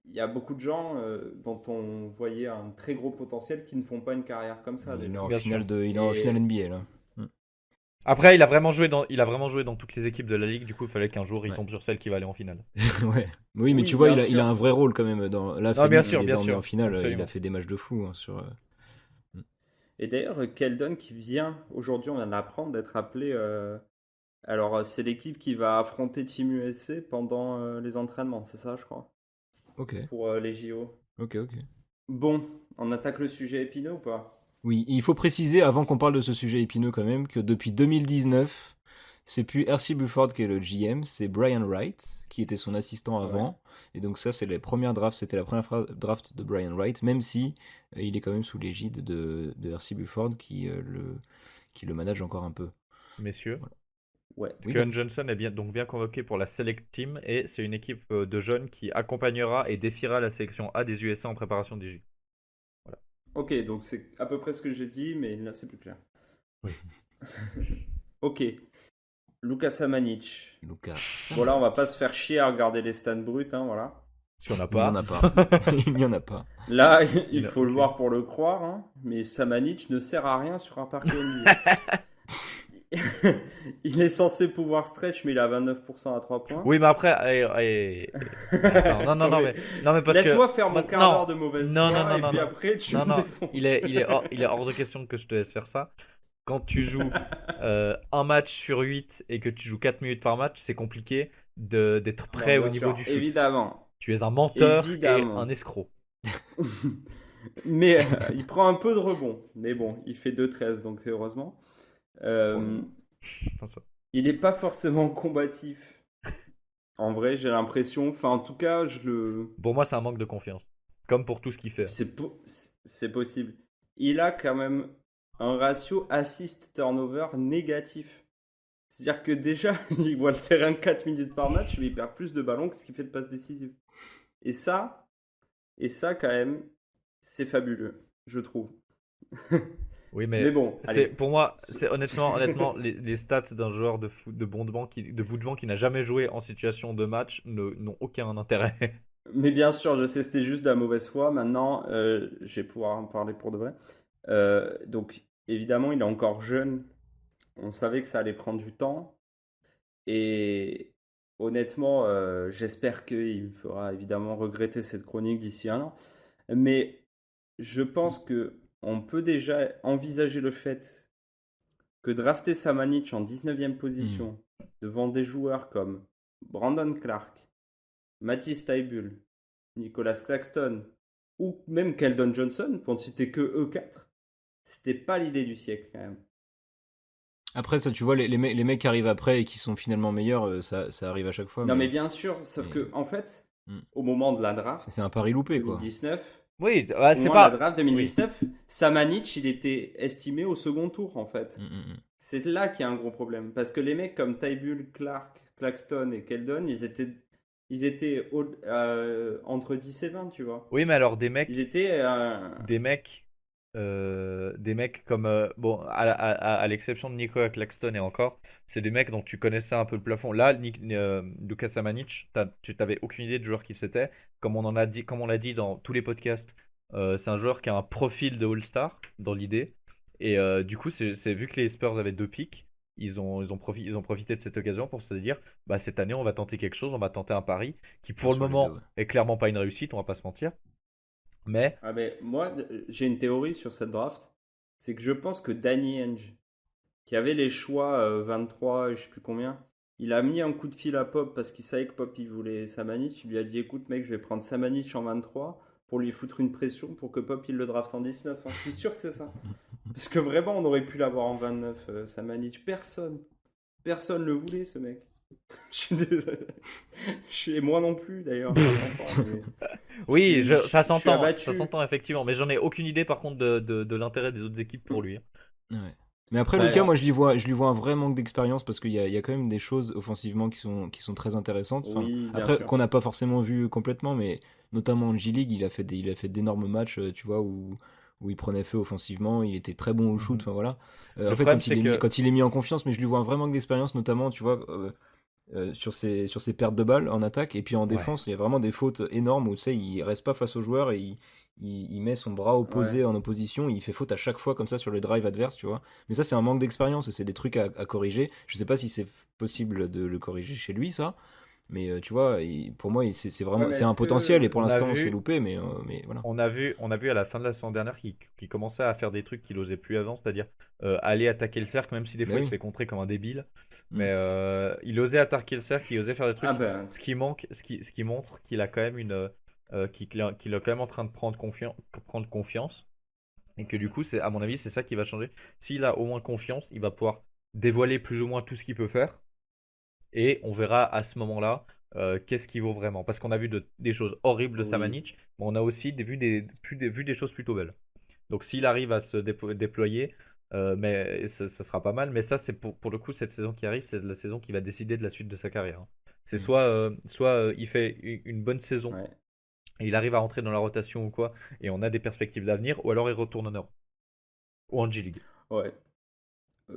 il y a beaucoup de gens dont on voyait un très gros potentiel qui ne font pas une carrière comme ça Il est déjà. en Bien finale sûr. il est en finale Et NBA là. Mm. Après, il a vraiment joué dans toutes les équipes de la ligue. Du coup, il fallait qu'un jour il Ouais. tombe sur celle qui va aller en finale. Ouais. Oui, mais oui, tu vois, bien il a sûr. un vrai rôle quand même. Là, Non, Phoenix, il les bien a emmenés en sûr, finale. Il a absolument. fait des matchs de fou hein, sur. Et d'ailleurs, Keldon qui vient aujourd'hui, on vient d'apprendre d'être appelé. Alors, c'est l'équipe qui va affronter Team USA pendant les entraînements, c'est ça, je crois, Ok, pour les JO. ok. Bon, on attaque le sujet épineux ou pas? Oui, il faut préciser, avant qu'on parle de ce sujet épineux quand même, que depuis 2019, c'est plus R.C. Buford qui est le GM, c'est Brian Wright, qui était son assistant Ouais. avant. Et donc ça, c'était la première draft de Brian Wright, même si il est quand même sous l'égide de R.C. Buford qui le manage encore un peu. Messieurs, Voilà. Ouais. Oui, Skewen Johnson est bien convoqué pour la Select Team et c'est une équipe de jeunes qui accompagnera et défiera la sélection A des USA en préparation des J. Voilà. Ok, donc c'est à peu près ce que j'ai dit, mais là c'est plus clair. Oui. Ok. Luka Samanic. Lucas. Bon là, on va pas se faire chier à regarder les stats bruts, hein, voilà. Si on n'a Il n'y en pas. a pas. Il n'y en a pas. Là, il Il a- faut le ok. voir pour le croire, hein, mais Samanic ne sert à rien sur un parquet NBA. Il est censé pouvoir stretch, mais il a 29% à 3 points. Oui, mais après, attends, non, mais parce que Laisse-moi faire mon quart non, d'heure de mauvaise non, foi, non, et non, puis non, après tu non, me non, défonces. il est hors de question que je te laisse faire ça. Quand tu joues un match sur 8 et que tu joues 4 minutes par match, c'est compliqué d'être Non, prêt au bien niveau sûr, du shoot. évidemment. Tu es un menteur et Évidemment. un escroc. Mais il prend un peu de rebond. Mais bon, il fait 2-13, donc heureusement. Enfin, ça. Il n'est pas forcément combatif. En vrai, j'ai l'impression. Enfin, en tout cas, Pour moi, c'est un manque de confiance. Comme pour tout ce qu'il fait. c'est possible. Il a quand même un ratio assist-turnover négatif. C'est-à-dire que déjà, il voit le terrain 4 minutes par match, mais il perd plus de ballons que ce qu'il fait de passes décisives. Et ça, quand même, c'est fabuleux, je trouve. Oui, Mais mais bon, c'est allez. pour moi, c'est honnêtement, les stats d'un joueur de foot, de bout de banc qui n'a jamais joué en situation de match n'ont aucun intérêt. Mais bien sûr, je sais, c'était juste de la mauvaise foi. Maintenant, je vais pouvoir en parler pour de vrai. Donc, évidemment, il est encore jeune. On savait que ça allait prendre du temps. Et honnêtement, j'espère qu'il me fera évidemment regretter cette chronique d'ici un an. Mais je pense que on peut déjà envisager le fait que drafter Samanic en 19e position devant des joueurs comme Brandon Clark, Matisse Thybulle, Nicolas Claxton ou même Keldon Johnson, pour ne citer que eux quatre, c'était pas l'idée du siècle quand même. Après, ça, tu vois, les mecs qui arrivent après et qui sont finalement meilleurs, ça arrive à chaque fois. Non mais bien sûr, sauf que en fait, au moment de la draft C'est un pari loupé, quoi. 2019, Oui, au c'est moment pas. de la draft 2019, Samanic, il était estimé au second tour en fait. C'est là qu'il y a un gros problème. Parce que les mecs comme Thybulle, Clark, Claxton et Keldon, ils étaient entre 10 et 20, tu vois. Oui, mais alors Ils étaient... des mecs des mecs comme bon à l'exception de Nicolas Claxton et encore c'est des mecs dont tu connaissais un peu le plafond là Luka Samanic tu t'avais aucune idée du joueur qui c'était comme on l'a dit dans tous les podcasts c'est un joueur qui a un profil de All-Star dans l'idée et du coup c'est vu que les Spurs avaient deux pics ils ont profité de cette occasion pour se dire bah cette année on va tenter quelque chose on va tenter un pari qui pour le sur les deux. moment est clairement pas une réussite on va pas se mentir mais Ah ben, moi, j'ai une théorie sur cette draft. C'est que je pense que Danny Ainge, qui avait les choix 23 et je sais plus combien, il a mis un coup de fil à Pop parce qu'il savait que Pop il voulait Samanic. Il lui a dit écoute mec, je vais prendre Samanic en 23 pour lui foutre une pression pour que Pop il le draft en 19. Hein. Je suis sûr que c'est ça. Parce que vraiment on aurait pu l'avoir en 29, Samanic. Personne le voulait ce mec. Je suis désolé. Et moi non plus d'ailleurs. oui, ça Je suis s'entend, abattu. ça s'entend effectivement, mais j'en ai aucune idée par contre de l'intérêt des autres équipes pour lui. Ouais. Mais après, Bah, Lucas, moi, je lui vois un vrai manque d'expérience parce qu'il y a quand même des choses offensivement qui sont très intéressantes. Enfin, oui, bien après, sûr. qu'on n'a pas forcément vu complètement, mais notamment en G-League, il a fait d'énormes matchs, tu vois, où il prenait feu offensivement, il était très bon au shoot, Mhm. enfin voilà. Le En fait, problème quand c'est il est mis, que quand il est mis en confiance, mais je lui vois un vrai manque d'expérience, notamment, tu vois, sur ses pertes de balles en attaque, et puis en ouais, défense, il y a vraiment des fautes énormes où, tu sais, il reste pas face au joueur et il met son bras Ouais. opposé en opposition, et il fait faute à chaque fois comme ça sur le drive adverse, tu vois. Mais ça, c'est un manque d'expérience et c'est des trucs à corriger. Je sais pas si c'est possible de le corriger chez lui, ça. Mais tu vois, pour moi, c'est Ouais, vraiment mais c'est est-ce un potentiel et que. pour on a l'instant, c'est vu, loupé. Mais voilà. on a vu à la fin de la saison dernière qu'il commençait à faire des trucs qu'il osait plus avant, c'est-à-dire aller attaquer le cercle, même si des Mais fois il se oui. fait contrer comme un débile. Mais Mm. il osait attaquer le cercle, il osait faire des Ah trucs. ben. Ce qui montre qu'il a quand même qu'il est quand même en train de prendre confiance. Et que du coup, à mon avis, c'est ça qui va changer. S'il a au moins confiance, il va pouvoir dévoiler plus ou moins tout ce qu'il peut faire. Et on verra à ce moment-là qu'est-ce qui vaut vraiment. Parce qu'on a vu des choses horribles de Oui. Samanic, mais on a aussi vu des choses plutôt belles. Donc s'il arrive à se déployer, mais ça sera pas mal. Mais ça, c'est pour le coup, cette saison qui arrive, c'est la saison qui va décider de la suite de sa carrière. Hein. C'est Mm. soit il fait une bonne saison Ouais. et il arrive à rentrer dans la rotation ou quoi, et on a des perspectives d'avenir, ou alors il retourne en Europe ou en G-League. Ouais.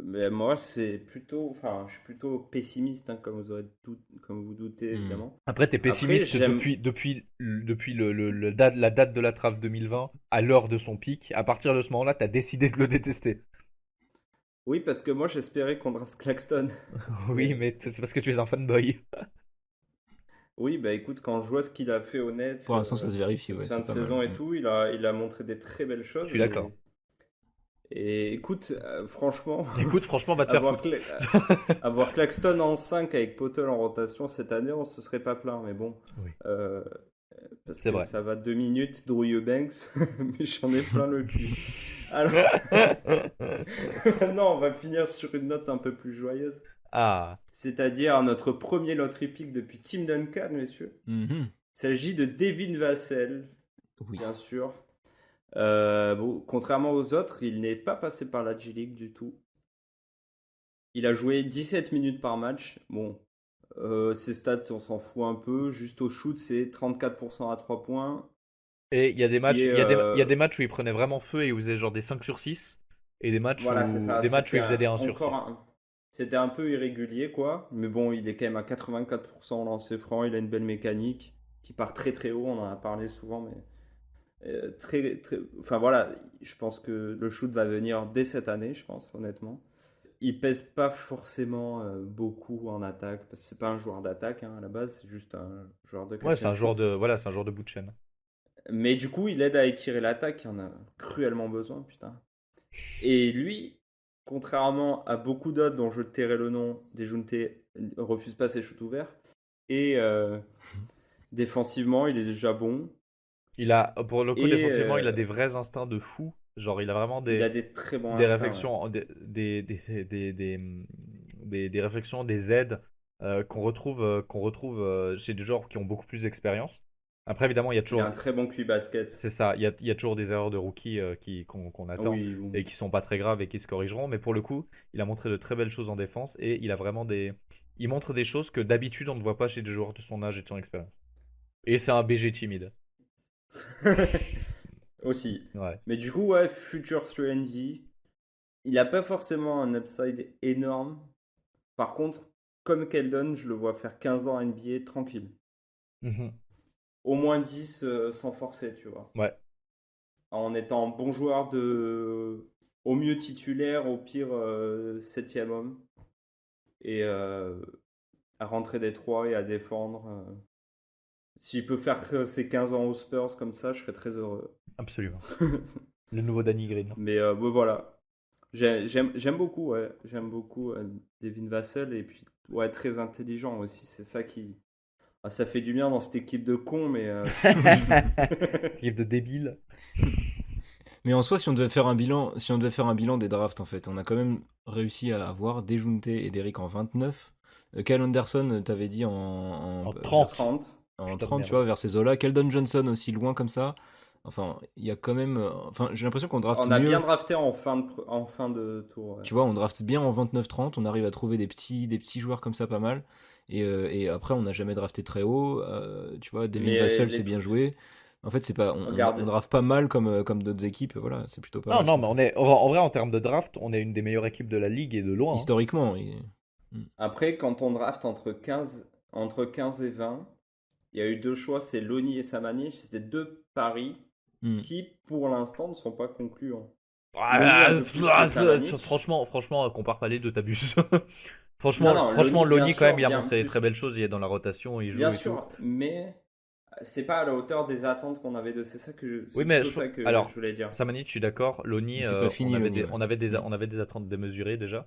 Mais moi, c'est plutôt. Enfin, je suis plutôt pessimiste, hein, comme vous doutez, Mm. évidemment. Après, t'es Après, pessimiste j'aime. depuis la date de la draft 2020 à l'heure de son pic. À partir de ce moment-là, t'as décidé de le détester. Oui, parce que moi, j'espérais qu'on draft Claxton. Oui, Mais. mais c'est parce que tu es un fanboy. Oui, bah écoute, quand je vois ce qu'il a fait au Nets, Pour l'instant, ça se vérifie, cette ouais, fin c'est de pas mal. saison et Mm. tout, il a montré des très belles Je choses. suis d'accord. Et écoute, franchement, Écoute, franchement, va te faire avoir, foutre. Cla- avoir Claxton en 5 avec Potel en rotation cette année, on se serait pas plaint. Mais bon, Oui, euh, parce c'est que vrai. ça va 2 minutes, Drew Eubanks, mais j'en ai plein le cul. Alors, maintenant, on va finir sur une note un peu plus joyeuse. Ah, C'est-à-dire notre premier lottery pick depuis Tim Duncan, messieurs. Mhm. Il s'agit de Devin Vassell, Oui. bien sûr. Bon, contrairement aux autres, il n'est pas passé par la G-League du tout. Il a joué 17 minutes par match. Bon, ses stats, on s'en fout un peu. Juste au shoot, c'est 34% à 3 points. et il y a Ce des qui matchs, est. il y a des matchs où il prenait vraiment feu et il faisait genre des 5 sur 6 et Voilà, c'est ça. des matchs où il faisait des 1 sur Encore 6. un. C'était un peu irrégulier, quoi. Mais bon, il est quand même à 84% au lancer franc. Il a une belle mécanique qui part très très haut. On en a parlé souvent, mais. Très, très. Enfin voilà, je pense que le shoot va venir dès cette année, je pense, honnêtement. Il pèse pas forcément beaucoup en attaque, parce que c'est pas un joueur d'attaque hein, à la base, c'est juste un joueur de Ouais, catch and shoot. c'est un joueur de bout de chaîne. Mais du coup, il aide à étirer l'attaque, il en a cruellement besoin, putain. Et lui, contrairement à beaucoup d'autres dont je tairai le nom, Dejounte refuse pas ses shoots ouverts. Et défensivement, il est déjà bon. Pour le coup, Et défensivement, il a des vrais instincts de fou. Genre, il a vraiment il a des très bons des instincts. Ouais. réflexions, des réflexions, des aides qu'on retrouve chez des joueurs qui ont beaucoup plus d'expérience. Après, évidemment, Il a un très bon QI basket. c'est ça, il y a toujours des erreurs de rookie qu'on Ah attend oui, bon. et qui sont pas très graves et qui se corrigeront. Mais pour le coup, il a montré de très belles choses en défense et il montre des choses que d'habitude on ne voit pas chez des joueurs de son âge et de son expérience. Et c'est un BG timide. Aussi. Ouais. Mais du coup, ouais, Future 3ND, il a pas forcément un upside énorme. Par contre, comme Keldon, je le vois faire 15 ans NBA tranquille. Mhm. Au moins 10 sans forcer, tu vois. Ouais. En étant bon joueur au mieux titulaire, au pire 7e homme. Et à rentrer des 3 et à défendre. S'il peut faire ses 15 ans aux Spurs comme ça, je serais très heureux. Absolument. Le nouveau Danny Green. Mais bon, voilà. J'aime beaucoup, ouais. J'aime beaucoup Devin Vassell et puis ouais, très intelligent aussi. C'est ça qui. Ah, ça fait du bien dans cette équipe de cons, mais. Équipe de débiles. Mais en soi, si on devait faire un bilan des drafts, en fait, on a quand même réussi à avoir Dejounte et Derrick en 29. Kyle Anderson, t'avais dit En vers 30. 30. en Putain de 30, tu merde. vois, vers ces eaux-là. Keldon Johnson aussi loin comme ça. Enfin, il y a quand même. Enfin, j'ai l'impression qu'on draft On a bien mieux. drafté en fin de tour. Ouais. Tu vois, on draft bien en 29-30. On arrive à trouver des petits joueurs comme ça pas mal. Et après, on n'a jamais drafté très haut. Tu vois, Devin Mais Vassell, les c'est bien joué. En fait, c'est pas, regarde, on draft pas mal comme d'autres équipes. Voilà, c'est plutôt pas Non, mal ce non, qu'on mais fait. on est en vrai en termes de draft, on est une des meilleures équipes de la ligue et de loin. Hein. Historiquement. après, quand on draft entre 15 et 20, il y a eu deux choix, c'est Lonnie et Samanic. C'était deux paris Mm. qui, pour l'instant, ne sont pas concluants. Lonnie un Ah, peu plus que Samanic. franchement, compare pas les deux, t'abuses. Non, non, Franchement, Lonnie, bien Lonnie, quand même, sûr, il a bien montré des plus. très belles choses. Il est dans la rotation, il Bien joue et tout. sûr, mais c'est pas à la hauteur des attentes qu'on avait de. Oui, C'est mais plutôt ça que je alors, voulais dire. Samanic, je suis d'accord. Lonnie, Mais c'est pas on fini, avait Lonnie, ouais. on avait des attentes démesurées déjà.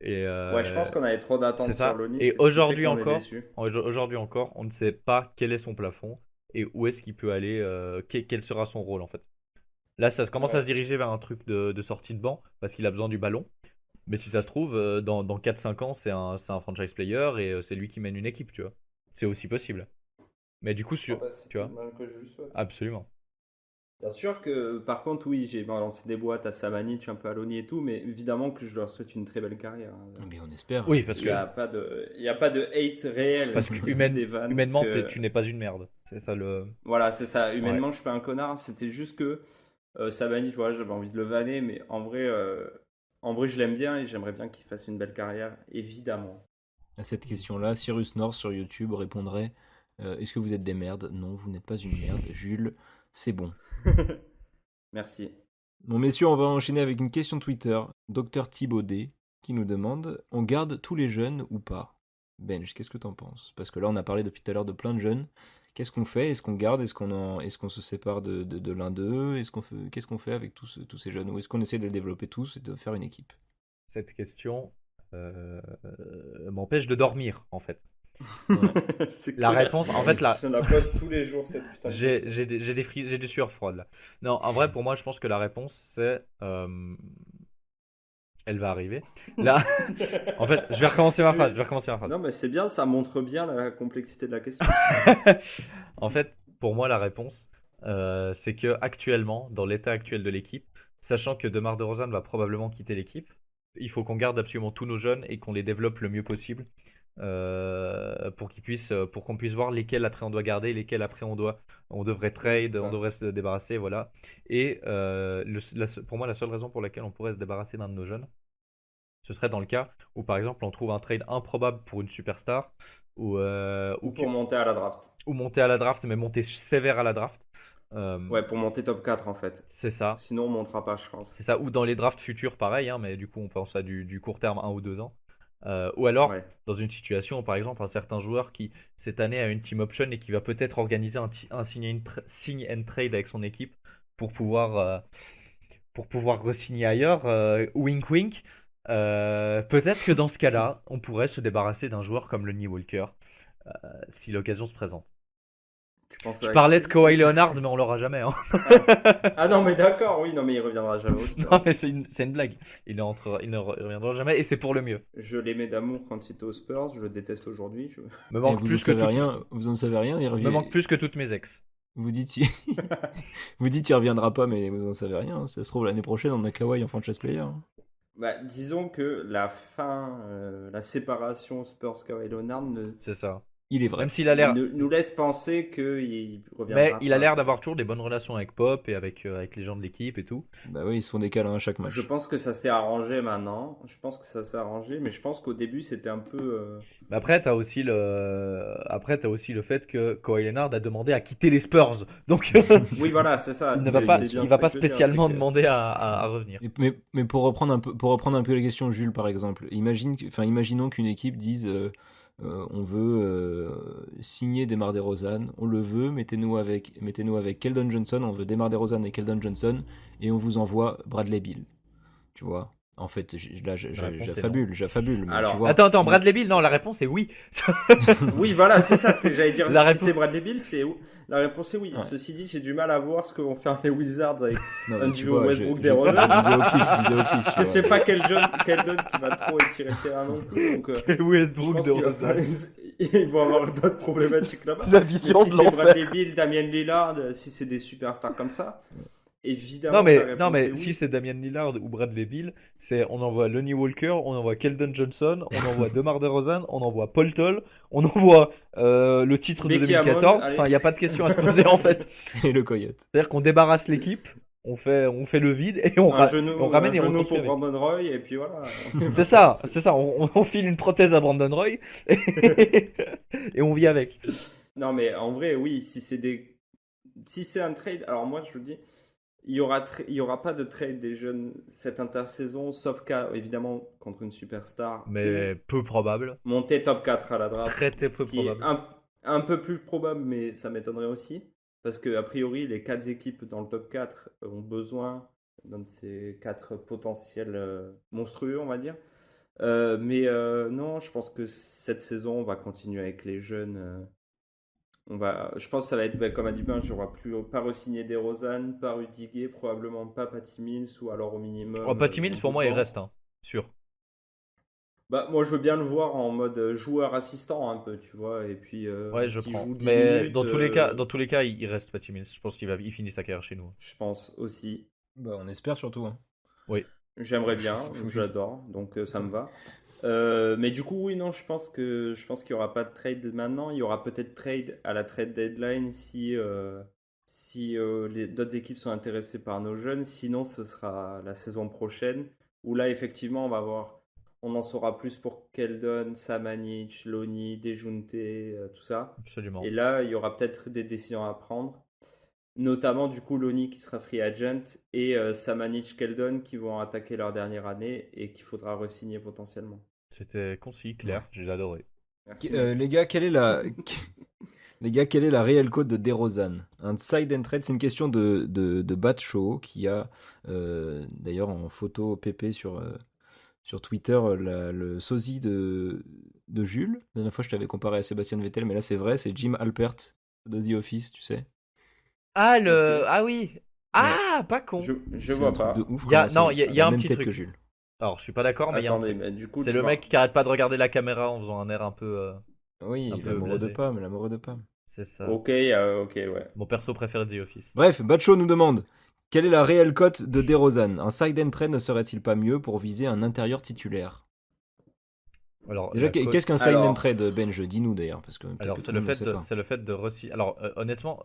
Et Ouais, je pense qu'on avait trop c'est d'attentes sur ça. Lonnie, Et c'est ce qui fait qu'on est déçu. aujourd'hui encore, on ne sait pas quel est son plafond et où est-ce qu'il peut aller, quel sera son rôle en fait. Là, ça commence à Ouais. se diriger vers un truc de sortie de banc parce qu'il a besoin du ballon. Mais si ça se trouve, dans 4-5 ans, c'est un franchise player et c'est lui qui mène une équipe, tu vois. C'est aussi possible. Mais du coup, Oh, bah, c'est tu tout le vois, mal que je lui souhaite. absolument. Bien sûr que, par contre, oui, j'ai balancé des boîtes à Samanic, un peu à Lonnie et tout, mais évidemment que je leur souhaite une très belle carrière. Mais on espère. Oui, parce Il n'y que, a pas il y a pas de hate réel, parce que c'était plus des vannes humainement, que. tu n'es pas une merde. C'est ça le. Voilà, c'est ça. Ouais. Humainement, je suis pas un connard. C'était juste que Samanic, voilà, j'avais envie de le vanner, mais en vrai, je l'aime bien et j'aimerais bien qu'il fasse une belle carrière, évidemment. À cette question-là, Cyrus North sur YouTube répondrait est-ce que vous êtes des merdes? Non, vous n'êtes pas une merde. Jules, c'est bon. Merci. Bon, messieurs, on va enchaîner avec une question Twitter. Docteur Thibaudet qui nous demande on garde tous les jeunes ou pas? Benj, qu'est-ce que t'en penses? Parce que là, on a parlé depuis tout à l'heure de plein de jeunes. Qu'est-ce qu'on fait? Est-ce qu'on garde? Est-ce qu'on se sépare de l'un d'eux? Qu'est-ce qu'on fait avec tous ces jeunes? Ou est-ce qu'on essaie de les développer tous et de faire une équipe? Cette question m'empêche de dormir, en fait. C'est La clair. réponse, en fait, là, Je la pose tous les jours, cette putain de question. j'ai des sueurs froides là. Non, en vrai, pour moi, je pense que la réponse, c'est. Elle va arriver. Là, en fait, je vais recommencer ma phrase. Je vais recommencer ma phrase. Non, mais c'est bien, ça montre bien la complexité de la question. En fait, pour moi, la réponse, c'est que actuellement, dans l'état actuel de l'équipe, sachant que DeMar DeRozan va probablement quitter l'équipe, il faut qu'on garde absolument tous nos jeunes et qu'on les développe le mieux possible pour qu'on puisse voir lesquels après on doit garder, lesquels après on devrait Oui, trade, c'est on ça. devrait se débarrasser, voilà. Et pour moi, la seule raison pour laquelle on pourrait se débarrasser d'un de nos jeunes, ce serait dans le cas où, par exemple, on trouve un trade improbable pour une superstar Ou pour monter à la draft. ou monter à la draft, mais monter sévère à la draft. Ouais, pour monter top 4 en fait. C'est ça. Sinon, on montera pas, je pense. C'est ça. Ou dans les drafts futurs, pareil, hein, mais du coup, on pense à du court terme, 1 ou 2 ans. Ou alors, Ouais. dans une situation, par exemple, un certain joueur qui, cette année, a une team option et qui va peut-être organiser un sign and trade avec son équipe pour pouvoir re-signer ailleurs, wink wink. Peut-être que dans ce cas-là, on pourrait se débarrasser d'un joueur comme Lonnie Walker, si l'occasion se présente. Tu penses Je à parlais qui de Kawhi Leonard, mais on l'aura jamais. Hein. Ah non, mais d'accord, oui, non, mais il reviendra jamais au Spurs. Non, mais c'est une blague. Il ne reviendra jamais et c'est pour le mieux. Je l'aimais d'amour quand il était aux Spurs, je le déteste aujourd'hui. Me Et manque vous en plus que savez toutes, rien, vous en savez rien, il me revient. manque plus que toutes mes ex. Vous dites, vous dites il reviendra pas, mais vous en savez rien. Ça se trouve l'année prochaine on a Kawhi en franchise player. Bah, disons que la séparation Spurs-Kawhi Leonard C'est ça. Il est vrai. Même s'il a l'air. nous laisse penser qu'il reviendra Mais il a pas. l'air d'avoir toujours des bonnes relations avec Pop et avec les gens de l'équipe et tout. Bah oui, ils se font des câlins à chaque match. Je pense que ça s'est arrangé maintenant. Je pense que ça s'est arrangé, mais je pense qu'au début c'était un peu. Mais après, t'as aussi le fait que Kawhi Leonard a demandé à quitter les Spurs. Donc, Oui, voilà, c'est ça. il ne va pas, C'est bien il va ça pas que je veux dire, spécialement c'est que- demander à revenir. Mais pour reprendre un peu la question, Jules, par exemple, imaginons qu'une équipe dise on veut signer Demar DeRozan, on le veut, mettez-nous avec Keldon Johnson, on veut Demar DeRozan et Keldon Johnson, et on vous envoie Bradley Beal. Tu vois? En fait, La réponse est j'affabule, mais Alors, tu vois. Attends, Bradley Beal, non, la réponse est oui. Oui, voilà, c'est ça. J'allais dire, La si réponse- c'est Bradley Beal, la réponse est oui. Ouais. Ceci dit, j'ai du mal à voir ce que vont faire les Wizards avec Non, un mais tu duo vois, Westbrook je DeRozan. visais au pif, tu Je vois. sais pas Keldon qui va trop étirer le terrain non plus. Donc, je Westbrook pense de qu'il va falloir- ils vont avoir d'autres problématiques là-bas. La Mais vision si de c'est l'enfer. Bradley Beal, Damian Lillard, si c'est des superstars comme ça, évidemment, Non la mais, réponse non mais est oui. si c'est Damian Lillard ou Bradley Beal, on envoie Lonnie Walker, on envoie Keldon Johnson, on envoie DeMar DeRozan, on envoie Paul Toll, on envoie le titre de Becky Hammon, 2014. allez. Enfin, il n'y a pas de question à se poser en fait. Et le Coyote. C'est-à-dire qu'on débarrasse l'équipe, on fait le vide et on, Un genou, on ramène un et on genou reconstruit pour avec. Brandon Roy, et puis voilà. C'est ça. On file une prothèse à Brandon Roy et on vit avec. Non, mais en vrai, oui, si c'est un trade, alors moi je vous dis, il y aura pas de trade des jeunes cette intersaison, sauf cas évidemment contre une superstar. Mais peu probable. Ou monter top 4 à la draft. Très peu Ce qui est probable. un peu plus probable, mais ça m'étonnerait aussi. Parce que, a priori, les 4 équipes dans le top 4 ont besoin d'un de ces 4 potentiels monstrueux, on va dire. Non, je pense que cette saison, on va continuer avec les jeunes. Je pense que ça va être, comme a dit Ben, j'aurai pas re-signé DeRozan, pas Rudiger, probablement pas Patty Mills, ou alors au minimum. Oh, Patty Mills, pour moi, il Boban. reste, hein. Sûr. Bah, moi, je veux bien le voir en mode joueur assistant un peu, tu vois, et puis Ouais, je qui prends. joue 10 Mais minutes. dans tous les cas, il reste Patty Mills. Je pense il finit sa carrière chez nous. Je pense aussi. Bah, on espère surtout. Hein. Oui. J'aimerais bien, j'adore, donc ça me va. Mais du coup, oui, non, je pense qu'il n'y aura pas de trade maintenant. Il y aura peut-être trade à la trade deadline si les d'autres équipes sont intéressées par nos jeunes. Sinon, ce sera la saison prochaine où là, effectivement, on en saura plus pour Keldon, Samanic, Lonnie, Dejounte, tout ça. Absolument. Et là, il y aura peut-être des décisions à prendre. Notamment, du coup, Lonnie qui sera free agent et Samanic, Keldon qui vont attaquer leur dernière année et qu'il faudra re-signer potentiellement. C'était concis, clair. J'ai adoré. Merci. Les gars, quelle est la réelle cote de DeRozan? Un side and trade, c'est une question de Bat Show qui a d'ailleurs en photo PP sur Twitter le sosie de Jules. La dernière fois, je t'avais comparé à Sébastien Vettel, mais là, c'est vrai, c'est Jim Alpert de The Office, tu sais. Ah, Ok. Ah oui. Ah, pas con. Je C'est vois un truc pas. de ouf. Il y a- comment non, il y a- ça il y a la un même petit tête truc. que Jules. Alors, je suis pas d'accord, mais il y a un Attendez, truc. mais du coup, C'est tu le vois. mec qui arrête pas de regarder la caméra en faisant un air un peu. Oui, Un peu l'amoureux de blasé. Pam, l'amoureux de Pam. C'est ça. Ok, ok, ouais. Mon perso préféré de The Office. Bref, Bacho nous demande quelle est la réelle cote de DeRozan? Un side and trade ne serait-il pas mieux pour viser un intérieur titulaire? Alors, Déjà, la cote- qu'est-ce qu'un side Alors- and trade, Benj? Dis-nous d'ailleurs, parce que peut-être Alors, que c'est tout le monde ne fait sait de, pas. c'est le fait de Alors, honnêtement,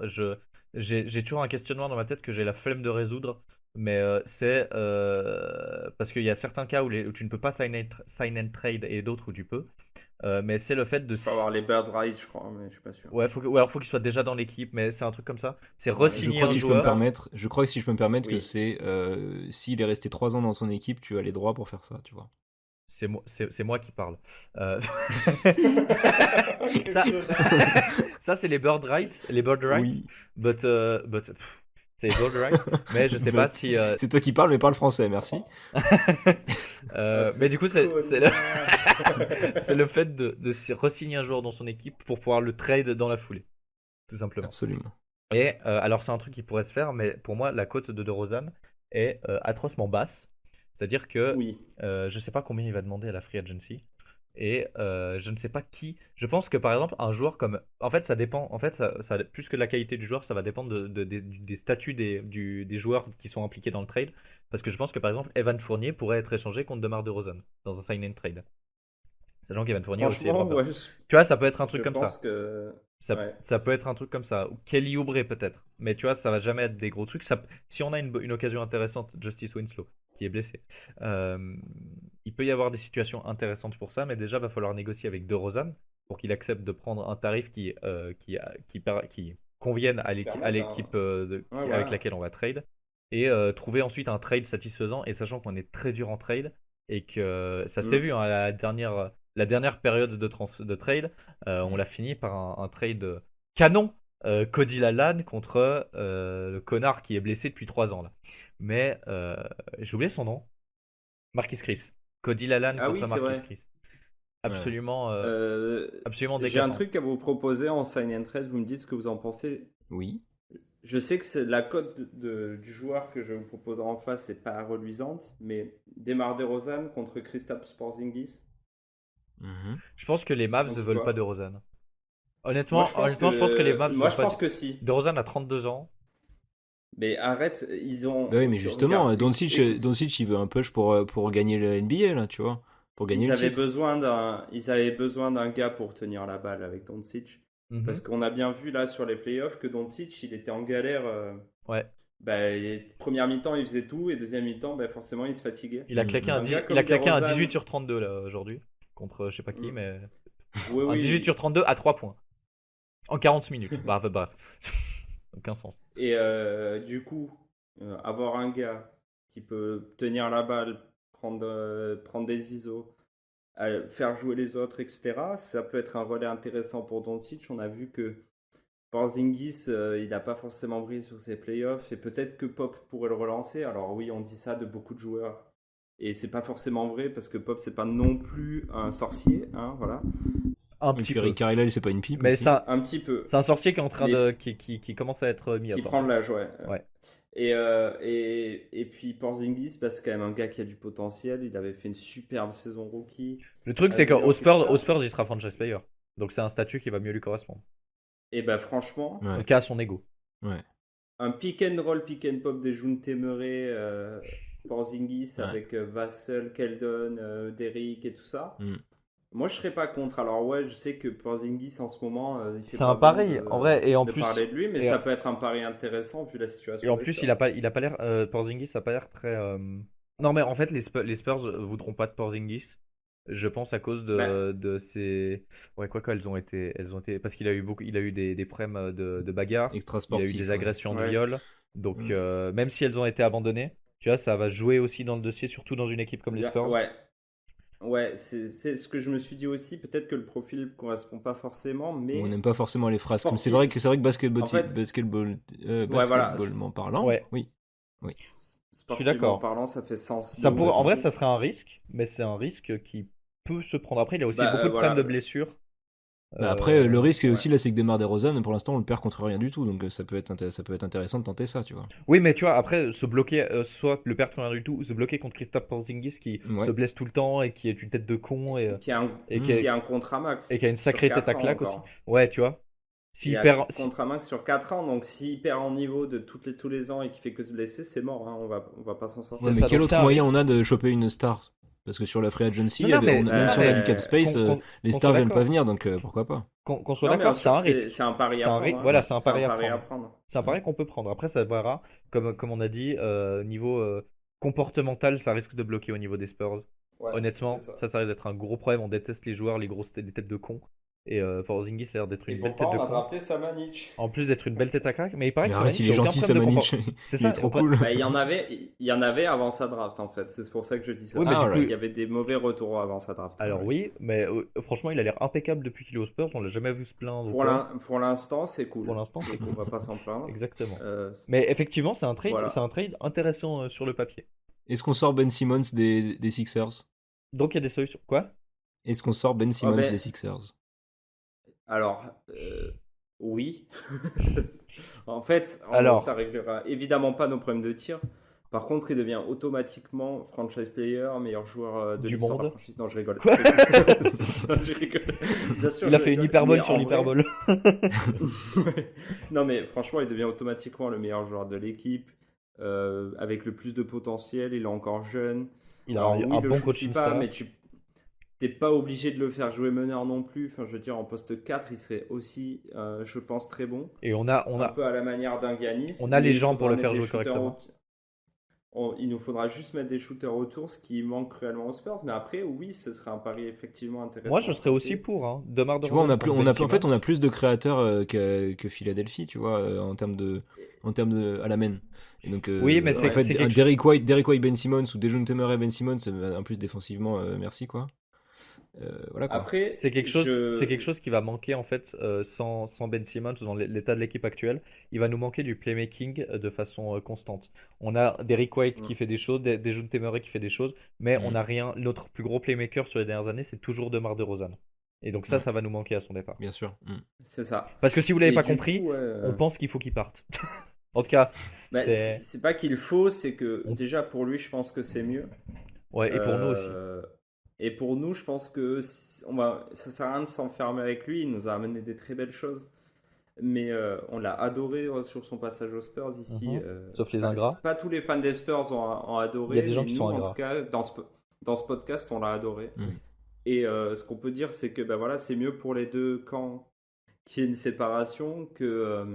j'ai toujours un questionnement dans ma tête que j'ai la flemme de résoudre, mais c'est parce qu'il y a certains cas où tu ne peux pas sign and trade et d'autres où tu peux. Mais c'est le fait de. Il faut avoir les bird rights, je crois, mais je suis pas sûr. Ouais, ou alors faut qu'il soit déjà dans l'équipe, mais c'est un truc comme ça. C'est Je re-signer crois, un si je peux me joueur. permettre, je crois que si je peux me permettre que Oui. c'est s'il est resté 3 ans dans ton équipe, tu as les droits pour faire ça, tu vois. C'est moi qui parle. Ça, ça c'est les bird rights, Oui. but c'est les bird rights. Mais je sais pas But. si. C'est toi qui parles, mais parle français, merci. Mais du coup, c'est le, connard. c'est le fait de re-signer un joueur dans son équipe pour pouvoir le trade dans la foulée, tout simplement. Absolument. Et alors, c'est un truc qui pourrait se faire, mais pour moi, la cote de DeRozan est atrocement basse. C'est-à-dire que Oui. je sais pas combien il va demander à la free agency. Et je ne sais pas qui. Je pense que par exemple, un joueur comme. En fait, ça dépend. En fait, plus que de la qualité du joueur, ça va dépendre des statuts des joueurs qui sont impliqués dans le trade. Parce que je pense que par exemple, Evan Fournier pourrait être échangé contre DeMar DeRozan dans un sign and trade. Sachant qu'il va te fournir aussi Franchement, Robert. ouais, Tu vois, ça peut être un je truc comme pense ça. que. Ça, Ouais. ça peut être un truc comme ça. Ou Kelly Oubre peut-être. Mais tu vois, ça va jamais être des gros trucs. Si on a une occasion intéressante, Justice Winslow, qui est blessé, euh, il peut y avoir des situations intéressantes pour ça, mais déjà, va falloir négocier avec DeRozan pour qu'il accepte de prendre un tarif qui convienne à Qui à permettent l'équipe Ouais, avec voilà. laquelle on va trade. Et trouver ensuite un trade satisfaisant. Et sachant qu'on est très dur en trade et que ça s'est Mm. vu, hein, la dernière période de trade. On l'a fini par un trade canon. Cody Lalanne contre le connard qui est blessé depuis 3 ans là. Mais j'ai oublié son nom. Marquis Chris. Cody Lalanne Ah oui, contre c'est Marquis vrai. Chris. Ouais. Absolument, absolument J'ai un décapant. truc à vous proposer en sign and trade, vous me dites ce que vous en pensez. Oui. Je sais que la cote du joueur que je vais vous proposer en face n'est pas reluisante, mais Demar DeRozan contre Kristaps Porzingis, Mhm. Je pense que les Mavs on ne dit veulent pas de quoi? Rosanne. Honnêtement, je pense que les Mavs Moi veulent je pas pense que si. de Rosanne à 32 ans. Mais arrête, ils ont. Bah oui, mais justement, Regarde, écoute, Doncic, il veut un push pour gagner le NBA, là, tu vois. Pour gagner le titre. ils avaient besoin d'un gars pour tenir la balle avec Doncic. Parce Mhm. qu'on a bien vu là sur les playoffs que Doncic, il était en galère. Ouais. Bah, première mi-temps, il faisait tout, et deuxième mi-temps, bah, forcément, il se fatiguait. Un gars Il a comme claqué un DeRozan, 18 sur 32 là aujourd'hui. Contre je sais pas qui, mm, mais. oui, Un 18 sur oui. 32 à 3 points. En 40 minutes. Bref. Aucun sens. Et du coup, avoir un gars qui peut tenir la balle, prendre des ISO, faire jouer les autres, etc., ça peut être un relais intéressant pour Doncic. On a vu que Porzingis, il n'a pas forcément brillé sur ses playoffs, et peut-être que Pop pourrait le relancer. Alors oui, on dit ça de beaucoup de joueurs. Et c'est pas forcément vrai parce que Pop c'est pas non plus un sorcier, hein, voilà. Un Et petit puis peu. Rick Carlisle, c'est pas une pipe Mais aussi. ça, Un petit peu. c'est un sorcier qui est en train Mais de. Qui commence à être mis qui up, hein. prend de l'âge, ouais. Ouais. Et puis Porzingis, bah, c'est quand même un gars qui a du potentiel. Il avait fait une superbe saison rookie. Le truc, c'est Meilleur qu'au tout Spurs, il sera franchise player. Donc c'est un statut qui va mieux lui correspondre. Et bah franchement, En Ouais. tout cas, à son ego. Ouais. un pick and roll, pick and pop des June Temeré, Porzingis Ouais. avec Vassell, Keldon, Derrick et tout ça. Mm. Moi, je serais pas contre. Alors ouais, je sais que Porzingis en ce moment, il fait C'est pas un bon pari, en vrai. Et en de plus, parler de lui, mais et, ça peut être un pari intéressant vu la et situation en des plus, Spurs. il a pas l'air. Porzingis a pas l'air très. Non, mais en fait, les Spurs voudront pas de Porzingis. Je pense à cause Bah, de ces. Ouais, quoi qu'elles elles ont été. Parce qu'il a eu il a eu des problèmes de bagarre. Extra Il a eu des sportif, ouais. agressions de ouais. viol. Donc, Mm. même si elles ont été abandonnées, tu vois, ça va jouer aussi dans le dossier, surtout dans une équipe comme les Spurs. Ouais. Ouais, c'est ce que je me suis dit aussi. Peut-être que le profil correspond pas forcément, On mais n'aime pas forcément les phrases comme sportif. c'est vrai que En fait, ouais, voilà. basketballement parlant, Ouais, oui. Oui. je suis Sportivement d'accord. parlant, ça fait sens. Ça Donc, pourrait, en je vrai, trouve. ça serait un risque, mais c'est un risque qui peut se prendre. Après, il a aussi Bah, beaucoup de problèmes de voilà. blessures. Bah après, le risque Ouais. aussi là, c'est que Demar DeRozan, pour l'instant, on le perd contre rien du tout, donc ça peut être intéressant de tenter ça, tu vois. Oui, mais tu vois, après, se bloquer, soit le perdre rien du tout, ou se bloquer contre Kristaps Porzingis qui se Ouais. blesse tout le temps et qui est une tête de con Qui a un, et Mm. qui a un contrat et qui a max une sur sacrée tête 4 à ans claque aussi. encore. Ouais, tu vois. Il S'il a un perd, contrat max sur 4 ans, donc s'il perd en niveau de tous les ans et qu'il fait que se blesser, c'est mort, hein. On va pas s'en C'est Ouais, sortir. mais ça, quel donc c'est autre un moyen risque. on a de choper une star? Parce que sur la free agency, Non, non, mais, même si on a du cap space, les qu'on stars soit viennent pas d'accord. venir, donc pourquoi pas? Qu'on soit Non, mais bien d'accord, c'est sûr, un c'est risque. un pari à prendre, hein. Voilà, c'est un C'est un pari à pari à prendre. prendre. C'est un pari qu'on peut prendre. Après, ça verra. Comme on a dit, niveau comportemental, ça risque de bloquer au niveau des Spurs. Ouais, c'est Honnêtement, ça. ça risque d'être un gros problème. On déteste les joueurs, les têtes de cons. Et Porzingis a l'air d'être Et une belle tête pourtant, de on a con. drafté Samanic. En plus d'être une belle tête à craque. Mais il paraît Mais que arrête, Samanic il a est aucun gentil, problème de Samanic. comportement. C'est Il est ça. trop cool. Bah, il y en avait avant sa draft, en fait. C'est pour ça que je dis ça. Oui, mais Ah, du coup, alright. Il y avait des mauvais retours avant sa draft. alors Ouais. oui, mais franchement, il a l'air impeccable depuis qu'il est aux Spurs. On l'a jamais vu se plaindre ou Pour quoi. pour l'instant, c'est cool. Pour l'instant, c'est On cool. va pas s'en plaindre. Exactement. Euh, Mais effectivement, c'est voilà. un trade intéressant sur le papier. Est-ce qu'on sort Ben Simmons des Sixers? Donc il y a des solutions. Quoi? Est-ce qu'on sort Ben Ah Simmons ben, des Sixers? alors, oui. En fait, Alors, ça réglera évidemment pas nos problèmes de tir. Par contre, il devient automatiquement franchise player, meilleur joueur de Du l'histoire de la monde. franchise. Non, je rigole. Quoi? Non, je rigole. Bien sûr, Il a je fait une rigole. hyperbole Mais sur en l'hyperbole. vrai- Non, mais franchement, il devient automatiquement le meilleur joueur de l'équipe, avec le plus de potentiel. Il est encore jeune. Il a Alors oui, un le bon shoot coaching pas, staff. mais t'es pas obligé de le faire jouer meneur non plus. Enfin, je veux dire, en poste 4, il serait aussi, je pense, très bon. Et on Un peu à la manière d'un Giannis. a Mais les il gens pour faudra le mettre faire des jouer shooters correctement. il nous faudra juste mettre des shooters autour, ce qui manque cruellement aux Spurs. Mais après, oui, ce serait un pari effectivement intéressant. Moi, je à serais aussi tenter. pour. Hein. DeMar Tu vois, DeRozan contre Ben en fait, on Simmons. a plus de créateurs que Philadelphie, tu vois, en termes de à la main. Et donc, Oui, mais en c'est fait, quelque Derrick White, Ben Simmons ou Dejounte Murray, Ben Simmons, en plus défensivement, merci quoi. Voilà quoi. Après, C'est quelque chose qui va manquer en fait sans Ben Simmons dans l'état de l'équipe actuelle. Il va nous manquer du playmaking de façon constante. On a Derrick White qui fait des choses, Dejounte Murray qui fait des choses, mais on n'a rien. Notre plus gros playmaker sur les dernières années, c'est toujours DeMar DeRozan. Et donc ça va nous manquer à son départ. Bien sûr. C'est ça. Parce que si vous l'avez Et pas du compris, coup, on pense qu'il faut qu'il parte. En tout cas, bah, c'est c'est pas qu'il faut, c'est que On- déjà pour lui, je pense que c'est mieux. ouais, et pour nous aussi. Et pour nous, je pense que ça sert à rien de s'enfermer avec lui. Il nous a amené des très belles choses. Mais on l'a adoré sur son passage aux Spurs ici. Sauf les ingrats. Pas tous les fans des Spurs ont adoré. Il y a des gens mais qui nous, sont en ingrats. tout cas, dans ce podcast, on l'a adoré. Mm. Et ce qu'on peut dire, c'est que bah, voilà, c'est mieux pour les deux camps qu'il y ait une séparation que.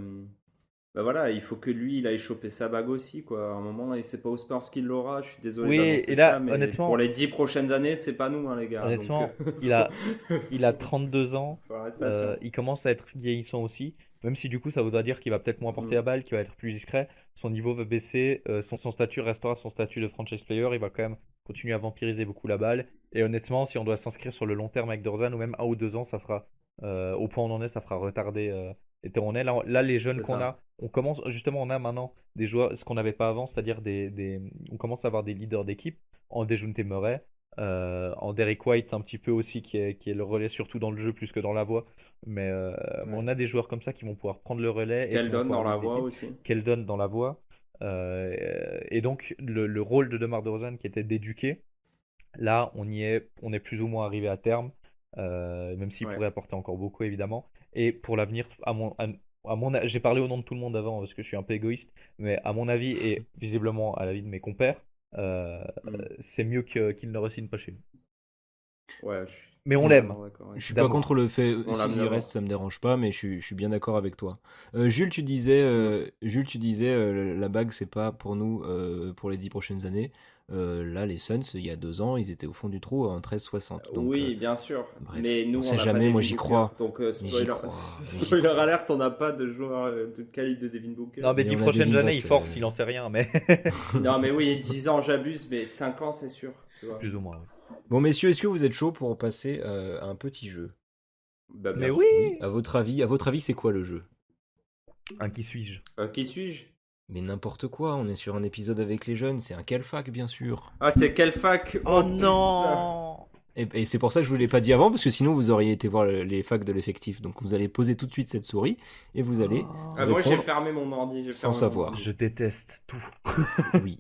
Bah voilà, il faut que lui, il aille choper sa bague aussi, quoi. À un moment, et c'est pas aux Spurs qu'il l'aura. Je suis désolé Oui, d'annoncer et là, ça, mais honnêtement- pour les 10 prochaines années, c'est pas nous, hein, les gars. Honnêtement, Donc, il a 32 ans. faut être patient. Il commence à être vieillissant aussi. Même si du coup, ça voudra dire qu'il va peut-être moins porter la balle, qu'il va être plus discret. Son niveau va baisser. Son statut restera son statut de franchise player. Il va quand même continuer à vampiriser beaucoup la balle. Et honnêtement, si on doit s'inscrire sur le long terme avec DeRozan, ou même 1 ou 2 ans, ça fera, au point où on en est, ça fera retarder les terrains. Là, les jeunes C'est qu'on ça. a, on commence, justement, on a maintenant des joueurs, ce qu'on n'avait pas avant, c'est-à-dire on commence à avoir des leaders d'équipe en Dejounte Murray. En Derrick White un petit peu aussi qui est le relais surtout dans le jeu plus que dans la voix, mais on a des joueurs comme ça qui vont pouvoir prendre le relais et qui vont Keldon pouvoir dans la leader voix l'équipe. aussi. Keldon dans la voix. Et donc le rôle de DeMar DeRozan qui était d'éduquer, là on est plus ou moins arrivé à terme, même s'il Ouais. pourrait apporter encore beaucoup évidemment. Et pour l'avenir, j'ai parlé au nom de tout le monde avant parce que je suis un peu égoïste, mais à mon avis et visiblement à l'avis de mes compères, c'est mieux qu'il ne re-signe pas chez nous. Ouais, Mais on l'aime. d'accord, ouais. Je suis pas D'amour. contre le fait, On l'aime s'il d'abord. reste, ça me dérange pas, mais je suis bien d'accord avec toi. Jules, tu disais, la bague, c'est pas pour nous pour les 10 prochaines années. Là, les Suns, il y a 2 ans, ils étaient au fond du trou en 13-60. Donc, Oui, bien sûr. bref, Mais nous, on sait n'a jamais, pas moi, Devin j'y Booker. crois. Donc, Mais j'y spoiler, crois, mais j'y spoiler crois. alert, on n'a pas de joueur de calibre de Devin Booker. Non, mais Mais 10 on a prochaines Devin années, il Vassell. force, il en sait rien, mais Non, mais oui, 10 ans, j'abuse, mais 5 ans, c'est sûr. Tu vois. plus ou moins. Bon, messieurs, est-ce que vous êtes chaud pour passer à un petit jeu? Bah, bien Mais sûr. oui. Oui. À votre avis, c'est quoi le jeu? Un qui suis-je? Qui suis-je? Mais n'importe quoi, on est sur un épisode avec les jeunes, c'est un quel fac, bien sûr. Ah, c'est quelle fac? Oh putain. non! Et c'est pour ça que je vous l'ai pas dit avant, parce que sinon vous auriez été voir les facs de l'effectif. Donc vous allez poser tout de suite cette souris et vous allez Ah, moi, j'ai répondre fermé mon ordi. j'ai sans fermé mon savoir. ordi. Je déteste tout. oui.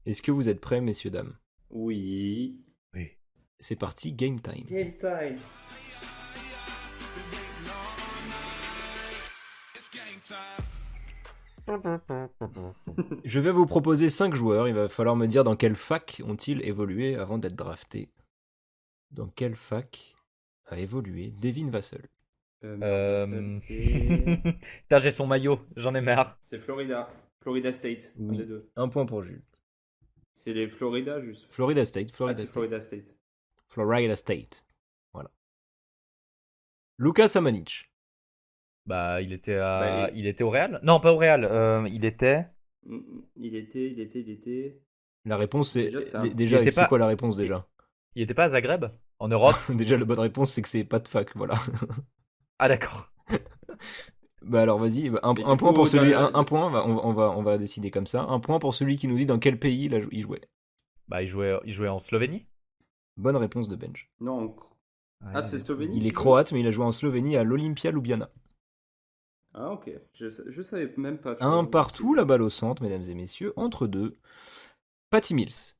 Est-ce que vous êtes prêts, messieurs, dames? Oui. Oui. C'est parti, game time. Game time. Je vais vous proposer 5 joueurs, il va falloir me dire dans quelle fac ont-ils évolué avant d'être draftés. Dans quelle fac a évolué Devin Vassell? Merde, c'est... Putain, j'ai son maillot, j'en ai marre. c'est Florida. Florida State. Un Oui. des deux. Un point pour Jules. C'est les Florida, juste. Florida State, Ah, Florida c'est State. Florida State. Florida State. Voilà. Lucas Samanic. Bah, il était Bah, il était au Real? Non, pas au Real. Il était. Il était. La réponse c'est Déjà, c'est un- déjà Il était c'est pas- quoi la réponse déjà? Il était pas à Zagreb? En Europe? Déjà la bonne réponse c'est que c'est pas de fac, voilà. Ah, d'accord. Bah alors vas-y, Mais un du point coup, pour celui, dans- un point, on va décider comme ça. Un point pour celui qui nous dit dans quel pays il jouait. Bah, il jouait en Slovénie? Bonne réponse de Benj. Non. Ah, c'est Slovénie. Il est tu veux croate, mais il a joué en Slovénie à l'Olympia Ljubljana. Ah, ok. Je savais même pas. tu Un vois. partout, la balle au centre, mesdames et messieurs, entre deux. Patty Mills.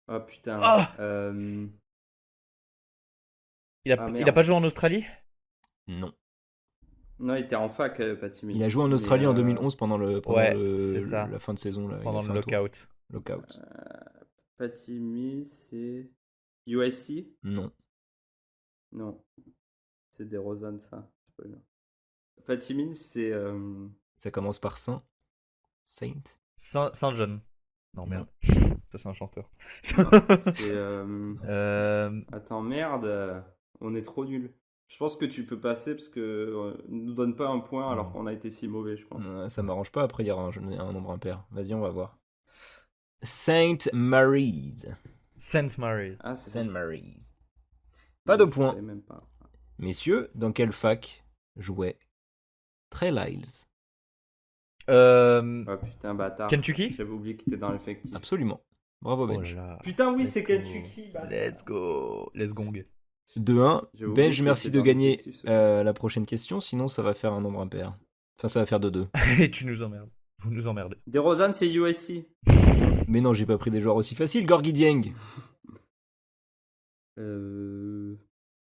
Ah, putain. Ah Il Ah, a merde. pas joué en Australie? Non. Non, il était en fac, Patty Mills. Il a joué en Mais, Australie en 2011 pendant Ouais, c'est ça. la fin de saison. Là, il a Pendant fait le un tour. lockout. Lockout. Patty Mills, c'est. USC? Non. Non. C'est DeRozan, ça. Spoiler. Patty Mills, c'est... Ça commence par Saint. Saint. Saint-John. Non, merde. Ça, c'est un chanteur. c'est... Euh, Attends, merde. On est trop nuls. Je pense que tu peux passer parce que ne nous donne pas un point alors qu'on a été si mauvais, je pense. Ça m'arrange pas, après il y aura un nombre impair. Vas-y, on va voir. Saint Mary's. Saint Mary. Ah, c'est Saint Mary's. Pas de Je points. savais même pas. Messieurs, dans quelle fac jouait Trey Lyles? Ah putain, bâtard. Kentucky? J'avais oublié qu'il était dans l'effectif. Absolument. Bravo, Oh là Benj. là. Putain, oui, Let's c'est go. Kentucky. bâtard. Let's go. Let's gong. 2-1. J'avais oublié Benj, qu'il merci était de dans gagner l'effectif, ce la prochaine question, sinon ça va faire un nombre impair. Enfin, ça va faire 2-2. Et tu nous emmerdes. Vous nous emmerdez. DeRozan, c'est USC. Mais non, j'ai pas pris des joueurs aussi faciles. Gorgui Dieng.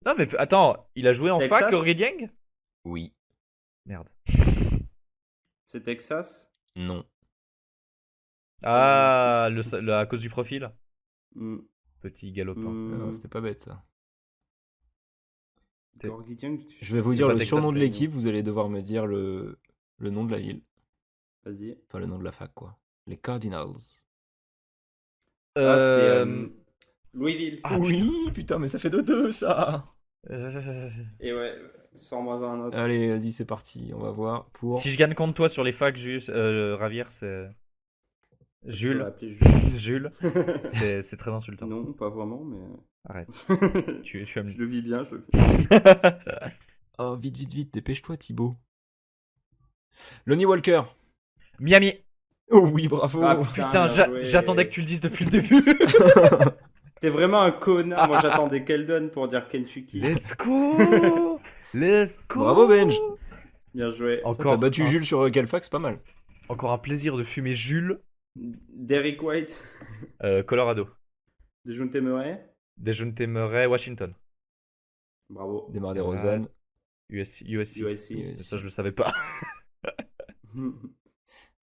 Non, mais attends, il a joué en Texas? fac, Gorgui Dieng? Oui. Merde. C'est Texas? Non. Ah, à cause du profil? Hmm. Petit galopin. Non, c'était pas bête ça. Gorgui Dieng, Je vais vous C'est dire pas le Texas surnom de Tech, l'équipe, vous allez devoir me dire le nom de la ville. Vas-y. Enfin, le nom de la fac, quoi. Les Cardinals. Ah, c'est Louisville. Ah, oui, putain, mais ça fait 2-2 ça. Et ouais, sors-moi un autre. Allez, vas-y, c'est parti. On va voir pour. Si je gagne contre toi sur les facs, Ravière, c'est. Je peux Jules. l'appeler Jules. Jules. C'est très insultant. Non, pas vraiment, mais. Arrête. Tu aimes. Je le vis bien, je le vis. Oh, vite, vite, vite, dépêche-toi, Thibaut. Lonnie Walker. Miami. Oh oui, bravo. Ah, Putain, bien joué. j'attendais que tu le dises depuis le début. T'es vraiment un connard. Moi, j'attendais Keldon pour dire Kentucky. Let's go. Let's go. Bravo, Benj. Bien joué. Encore, T'as battu Jules sur quel fac, c'est pas mal. encore un plaisir de fumer Jules. Derrick White. Colorado. Dejounte Murray. Dejounte Murray, Washington. Bravo. Démarre des Rosanne. USC. USC. Ça, je le savais pas.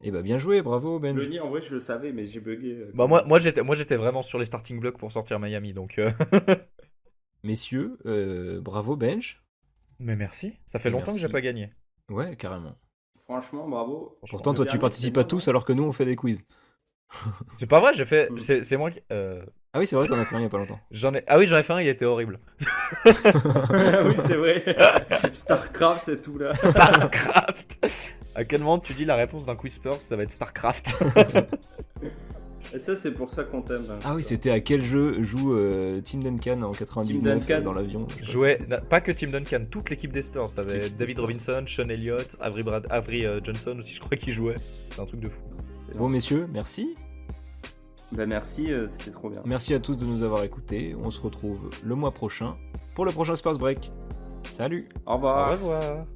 Eh bah, bien joué, bravo, Benj. Lonnie, en vrai, je le savais, mais j'ai bugué. Bah, moi j'étais vraiment sur les starting blocks pour sortir Miami, donc. Messieurs, bravo, Benj. Mais merci. Ça fait longtemps que j'ai Merci. pas gagné. Ouais, carrément. Franchement, bravo. Pourtant, Le toi, tu dernier, participes c'est à moi, tous non alors que nous, on fait des quiz. C'est pas vrai, j'ai fait. Mm. C'est moi qui. Ah oui, c'est vrai, t'en as fait un il y a pas longtemps. Ah oui, j'en ai fait un, il était horrible. Oui, c'est vrai. Starcraft et tout là. Starcraft. À quel moment tu dis la réponse d'un quiz Spurs, ça va être Starcraft. Et ça, c'est pour ça qu'on t'aime. hein. Ah oui, c'était à quel jeu joue Tim Duncan en 99 Duncan. dans l'avion. Jouait pas que Tim Duncan, toute l'équipe des Spurs. T'avais L'équipe des David Spurs. Robinson, Sean Elliott, Avery Johnson aussi, je crois qu'il jouait. C'est un truc de fou. Bon, messieurs, merci. Bah merci, c'était trop bien. Merci à tous de nous avoir écoutés. On se retrouve le mois prochain pour le prochain Spurs Break. Salut! Au revoir. Au revoir.